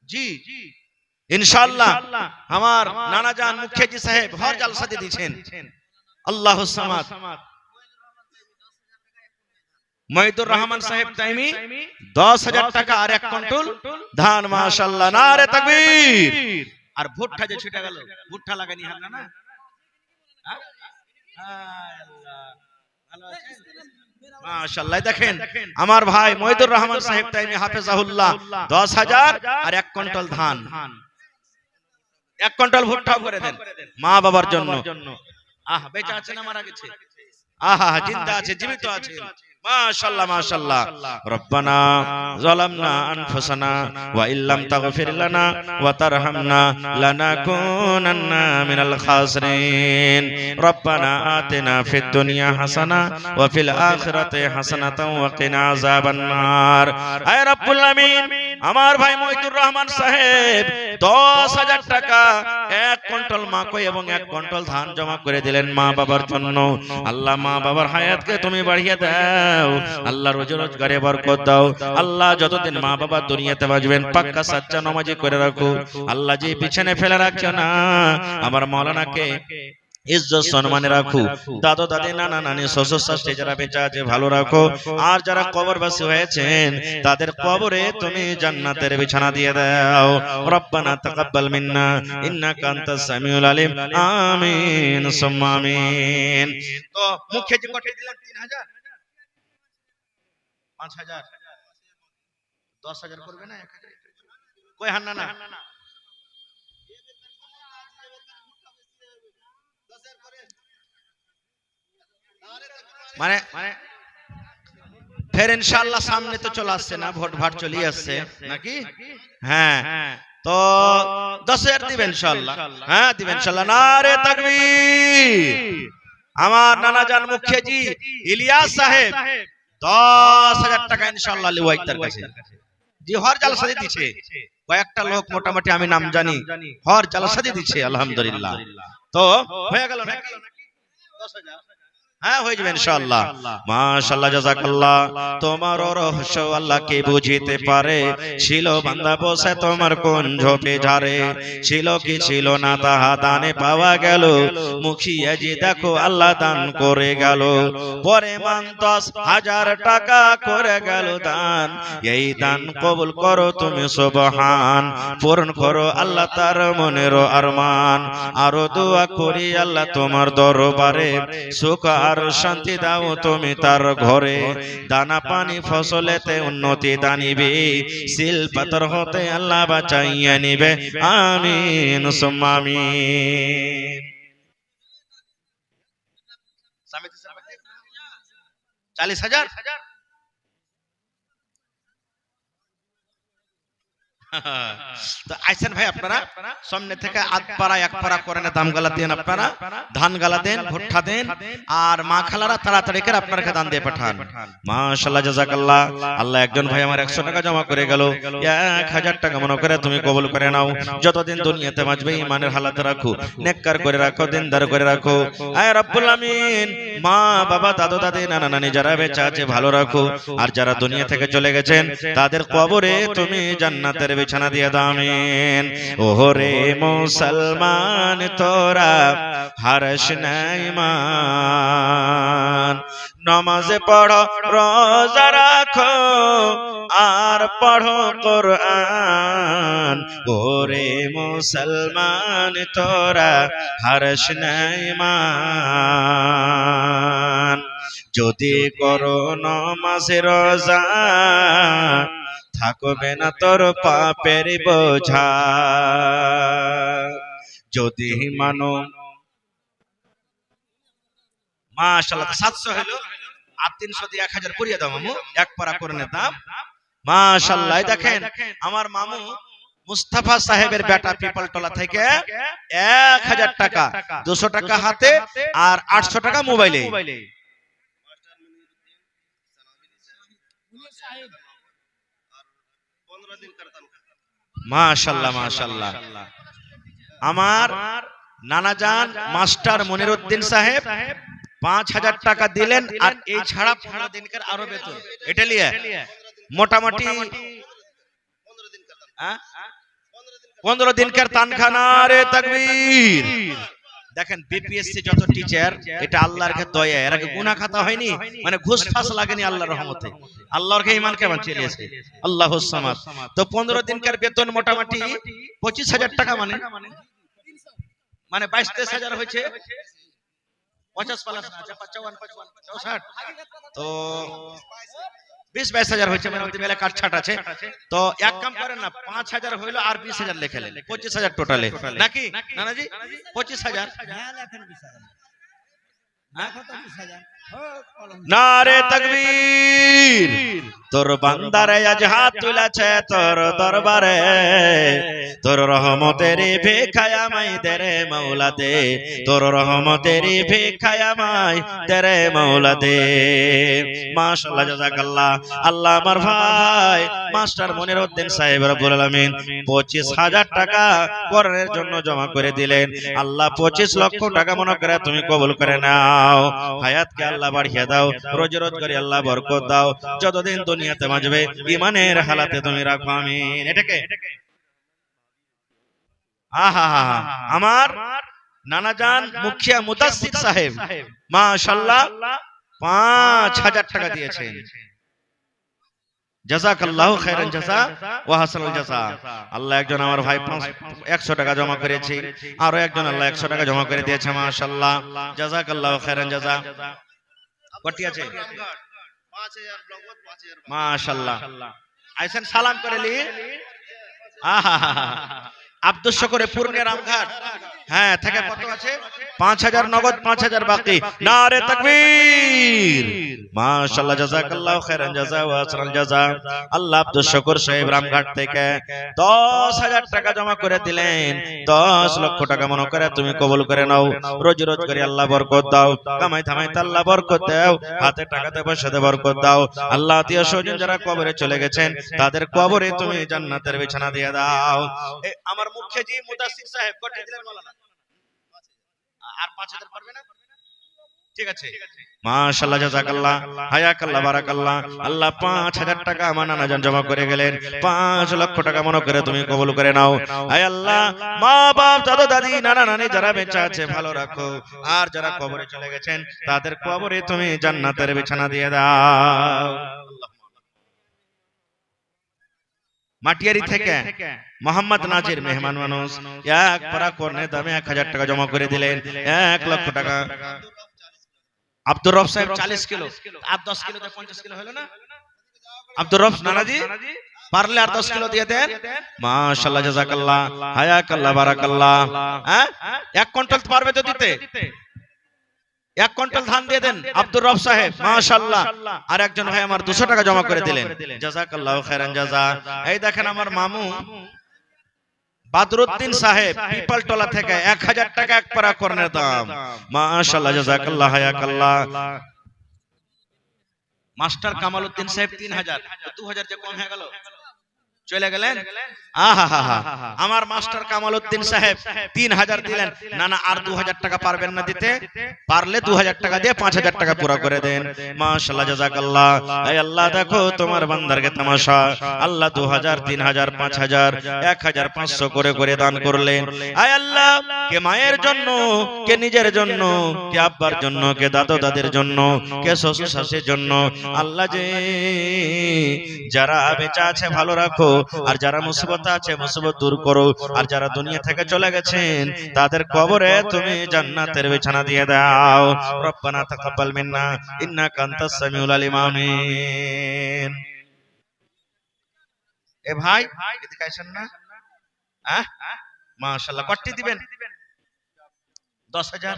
জি ইনশাআল্লাহ আমার নানা জান মুখিয়াজি সাহেব হর জালসাতে দিয়েছেন। আল্লাহু সামাদ। মহিদুর রহমান সাহেব তাইমি 10,000 টাকা আর 1 কুইন্টাল ধান, মাশাআল্লাহ, নারে তাকবীর। আর ভুট্টা যে ছুটে গেল, ভুট্টা লাগানি হাত না, মাশাআল্লাহ। দেখেন আমার ভাই মহিদুর রহমান সাহেব তাইমি হাফেজাহুল্লাহ 10,000 আর 1 কুইন্টাল ধান, 1 কুইন্টাল ভুট্টা করে দেন মা বাবার জন্য। আহ বেঁচে আছে না মারা গেছে? আহা জিন্দা আছে, জীবিত আছে। মাশাআল্লাহ মাশাআল্লাহ। রব্বানা যালামনা আনফুসানা ওয়া ইল্লাম তাগফির লানা ওয়া তারহামনা লানাকুনান্না মিনাল খাসিরিন। রব্বানা আতিনা ফিদ দুনিয়া হাসানা ওয়া ফিল আখিরাতি হাসানাতাও ওয়া কিনা আযাবান নার। আয় রব্বুল আমিন, আমার ভাই মহিদুর রহমান সাহেব 10,000 টাকা 1 কুইন্টাল মাকৈ এবং 1 কুইন্টাল ধান জমা করে দিলেন মা বাবার জন্য। আল্লাহ মা বাবার হায়াতকে তুমি বাড়িয়ে দাও, আল্লাহ রোজি রোজগারে বরকত দাও। আল্লাহ যতদিন মা বাবা দুনিয়াতে বাঁচবেন পাক্কা সাচ্চা নামাজি করে রাখো। আল্লাহ যে পিছনে ফেলে রাখিও না, আমার মাওলানাকে ইজ্জত সম্মানে রাখো। দাদা দাদি নানা নানি শ্বশুর শাশুড়ি যারা বেঁচে আছে ভালো রাখো, আর যারা কবরবাসী হয়েছেন তাদের কবরে তুমি জান্নাতের বিছানা দিয়ে দাও। রব্বানা তাকাব্বাল মিন্না ইন্নাকা আনতাস সামিউল আলিম। আমিন সুম্মা আমিন। তো মুখে যে কঠিয়ে দিলেন 3000 5000 10,000 করবে না 1000 কই হান্না না মানে ফের ইনশাআল্লাহ সামনে তো চলে আসছে না, ভোট ভাট চলে আসছে নাকি? হ্যাঁ, তো 10,000 দিবেন ইনশাআল্লাহ। হ্যাঁ দিবেন ইনশাআল্লাহ। নারে তাকবীর। আমার নানাজান মুখিয়াজি ইলিয়াস সাহেব 10,000 টাকা ইনশাআল্লাহ লিওয়াইতার কাছে জি হর জালসাতে দিছে। কয়েকটা লোক মোটামুটি আমি নাম জানি হর জালসাতে দিছে আলহামদুলিল্লাহ। তো হয়ে গেল নাকি 10,000? হ্যাঁ হয়ে যাবে ইনশাআল্লাহ। মাশাআল্লাহ জাযাকাল্লাহ। তোমার রহস্য আল্লাহ কে বুঝিতে পারে, ছিল বান্দা বসে তোমার কোন ঝোপে ঝারে, ছিল কি ছিল না তাহা দানে পাওয়া গেল, মুখিয়া জি দেখো আল্লাহ দান করে গেল। পরে মান 10,000 টাকা করে গেল দান, এই দান কবুল করো তুমি সুবহান, পূরণ করো আল্লাহ তার মনের আরমান। আরো দোয়া করি আল্লাহ তোমার দরবারে, সুখ আর শান্তি দাও তুমি তার ঘরে, দানা পানি ফসলেতে উন্নতি দানিবে, সিল পাথর হতে আল্লাহ বাঁচাইয়া নিবে। আমিন সুম্মা আমিন। 40,000 তো আইছেন ভাই আপনারা সামনে থেকে আধ পাড়া এক পাড়া করে না দাম গালা দেন, আপনারা ধান গালা দেন, ভুট্টা দেন, আর মা খালারা তাড়াতাড়ি করে আপনাকে দান দিয়ে পাঠান। মাশাআল্লাহ জাযাকাল্লাহ। আল্লাহ একজন ভাই আমার 100 টাকা জমা করে গেল, 1000 টাকা মনে করে তুমি কবুল করে নাও। যতদিন দুনিয়াতে বাঁচবে ঈমানের হালাতে রাখো, নেককার করে রাখো, দিনদার করে রাখো। আয় রব্বুল আমিন, মা বাবা দাদু দাদি নানা নানি যারা বেঁচে আছে ভালো রাখো, আর যারা দুনিয়া থেকে চলে গেছেন তাদের কবরে তুমি জান্নাতের বিছানা দিয়ে দাও। আমিন। ওরে মুসলমান তোরা হারস নাই মান, নামাজে পড়ো রোজা রাখো আর পড়ো কোরআন। ওরে মুসলমান তোরা হারস নাই মান, যদি করো নামাজে রোজা থাকবে না তোর পাপের বোঝা, যদি মানো। মাশাআল্লাহ 700 হলো, আর 300 দিয়ে 1000 করিয়ে দাও মামু, এক পারা করে নিতাম। মাশাআল্লাহ। দেখেন আমার মামু মুস্তাফা সাহেবের বেটা পিপলতলা থেকে 1000 টাকা, 200 টাকা হাতে আর 800 টাকা মোবাইলে। মাশাআল্লাহ মাশাআল্লাহ। আমার নানাজান মাস্টার মনিরউদ্দিন সাহেব 5,000 টাকা দিলেন, আর এই ছাড়া 15 দিনকার আরো বেতন। এটা লিয়ে মোটামুটি 15 দিনকার তানখানা। রে তাকবীর। দেখেন বিপিএসসি যত টিচার, এটা আল্লাহর দয়া, এর আগে গুনাহ খাতা হয়নি, মানে ঘুষ ফাঁস লাগেনি আল্লাহর রহমতে, আল্লাহর কে ঈমান কেমন চলেছে আল্লাহুস সামাদ। তো 15 দিনকার বেতন মোটামুটি 25,000 টাকা, মানে 22-23,000 হয়েছে। 50 প্লাস না, 55 64, তো 20-22,000 হয়েছে, মানে ওই মেলে কাট ছাট আছে। তো এক কাম করেন না, 5,000 হইলো আর 20,000 লেখেলেন, 25,000 টোটালে নাকি নানাজি? 25,000 নারে তাকবীর। তোর বান্দারে আজ হাত তুলেছে তোর দরবারে, তোর রহমতের ভিখায় আমায় দে রে মাওলা দে, তোর রহমতের ভিখায় আমায় দে রে মাওলা দে। মাশাআল্লাহ, জাযাকাল্লাহ। আল্লাহ আমার ভাই মাস্টার মনিরউদ্দিন সাহেব রব্বুল আলামিন 25,000 টাকা কোরআনের জন্য জমা করে দিলেন। আল্লাহ 25 লক্ষ টাকা মনে করে তুমি কবুল করে নাও। হায়াতকে আল্লাহ বাড়িয়ে দাও, রোজি রোজগারে আল্লাহ বরকত দাও, যতদিন দুনিয়াতে বাঁচবে ঈমানের হালাতে তুমি রাখো, আমিন। এটাকে আহা আমার নানাজান মুখিয়া মুদাসসির সাহেব মাশাআল্লাহ 5,000 টাকা দিয়েছেন। জাযাকাল্লাহু খাইরান জাযা ওয়া হাসানাল জাযা। আল্লাহ একজন আমার ভাই 100 টাকা জমা করেছে, আরো একজন আল্লাহ 100 টাকা জমা করে দিয়েছে মাশাআল্লাহ। জাযাকাল্লাহু খাইরান জাযা। কটি আছে? 5,000 নগদ, 5,000 মাশাআল্লাহ। আইছেন সালাম করে লি। আহা আব্দুল শুকুর পূর্ণিয়া রামঘাট, হ্যাঁ থেকে কত আছে? 5,000 নগদ, 5,000 বাকি। নারে তাকবীর। মাশাআল্লাহ, জাযাকাল্লাহু খাইরান জাযা ওয়া হাসানাল জাযা। আল্লাহ আব্দুল শুকুর সাহেব রামঘাট থেকে 10,000 টাকা জমা করে দিলেন। 10 লক্ষ টাকা মনে করে তুমি কবুল করে নাও, রোজি রোজগারে আল্লাহ বরকত দাও, কামাই থামাইতে আল্লাহ বরকত দাও, হাতে টাকাতে পয়সাতে বরকত দাও। আল্লাহ আত্মীয় স্বজন যারা কবরে চলে গেছেন তাদের কবরে তুমি জান্নাতের বিছানা দিয়ে দাও। আমার মুখ্যজি মুদাসসির সাহেব কত দিলেন মাওলানা? আর 5,000 পারবে না? ঠিক আছে মাশাআল্লাহ, জাযাকাল্লাহ, হায়াকাল্লাহ, বারাকাল্লাহ। আল্লাহ 5,000 টাকা আমার নানাজান জমা করে গেলেন। 5 লক্ষ টাকা মনে করে তুমি কবুল করে নাও। হায় আল্লাহ, মা বাপ দাদা দাদি নানা নানি যারা বেঁচে আছে ভালো রাখো, আর যারা কবরে চলে গেছেন তাদের কবরে তুমি জান্নাতের বিছানা দিয়ে দাও। মাটিয়ারি থেকে মোহাম্মদ নাজির মেহমান মানুষ এক পারা কোরআনের দামে 1,000 টাকা জমা করে দিলেন। 1 লক্ষ টাকা। আব্দুর রব সাহেব 40 কিলো, আর 10 কিলোতে 50 কিলো হলো না? আব্দুর রব নানাজি পারলে আর 10 কিলো দিয়ে দেন। মাশাআল্লাহ, জাযাকাল্লাহ, হায়াকাল্লাহ, বারাকাল্লাহ। হ্যাঁ 1 কুইন্টাল পারবে তো দিতে? 1 কুইন্টাল ধান দিয়ে দেন আব্দুর রব সাহেব, মাশাআল্লাহ। আর একজন ভাই আমার 200 টাকা জমা করে দিলেন। জাযাকাল্লাহু খাইরান জাযা। এই দেখেন আমার মামু বাদরুদ্দিন সাহেব পিপলটলা থেকে 1,000 টাকা এক পারা কোরআনের দাম। মাশাআল্লাহ, জাযাকাল্লাহ, হায়াকাল্লাহ। মাস্টার কামালউদ্দিন সাহেব 3,000, 2,000 যে কম হয়ে গেল চলে গেলেন। আহা আমার মাস্টার কামালউদ্দিন সাহেব 3,000 দিলেন। না না আর 2,000 টাকা পারবেন না দিতে? পারলে 2,000 টাকা দিয়ে 5,000 টাকা পুরো করে দেন। মাশাআল্লাহ, জাযাকাল্লাহ। এই আল্লাহ দেখো তোমার বান্দারকে তামাশা। আল্লাহ 2,000, 3,000, 5,000, 1,500 করে করে দান করলেন। আয় আল্লাহ, কে মায়ের জন্য, কে নিজের জন্য, কে আব্বার জন্য, কে দাদা দাদির জন্য, কে শ্বশুর শাশুড়ির জন্য। আল্লাহ যে যারা বেঁচে আছে ভালো রাখো, আর যারা মুসিবত আছে মুসিবত দূর করো, আর যারা দুনিয়া থেকে চলে গেছেন তাদের কবরে তুমি জান্নাতের বিছানা দিয়ে দাও। রব্বানা তাকাব্বাল মিন্না ইন্নাকা আনতাস সামিউল আলিম, আমিন। এ ভাই এদিকে আসেন না। হ্যাঁ মাশাআল্লাহ, কত দিবেন? 10,000।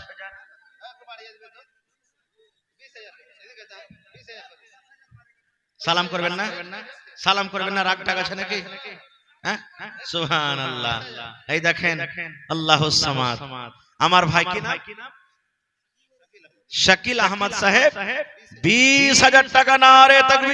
সালাম করবেন না? সালাম করবেন না? রাগ টাগ আছে নাকি? হ্যাঁ সুবহানাল্লাহ। এই দেখেন আল্লাহুস সামাদ। আমার ভাই কি নাম? শাকিল আহমদ সাহেব 20,000 টাকা। নারে তাকবীর।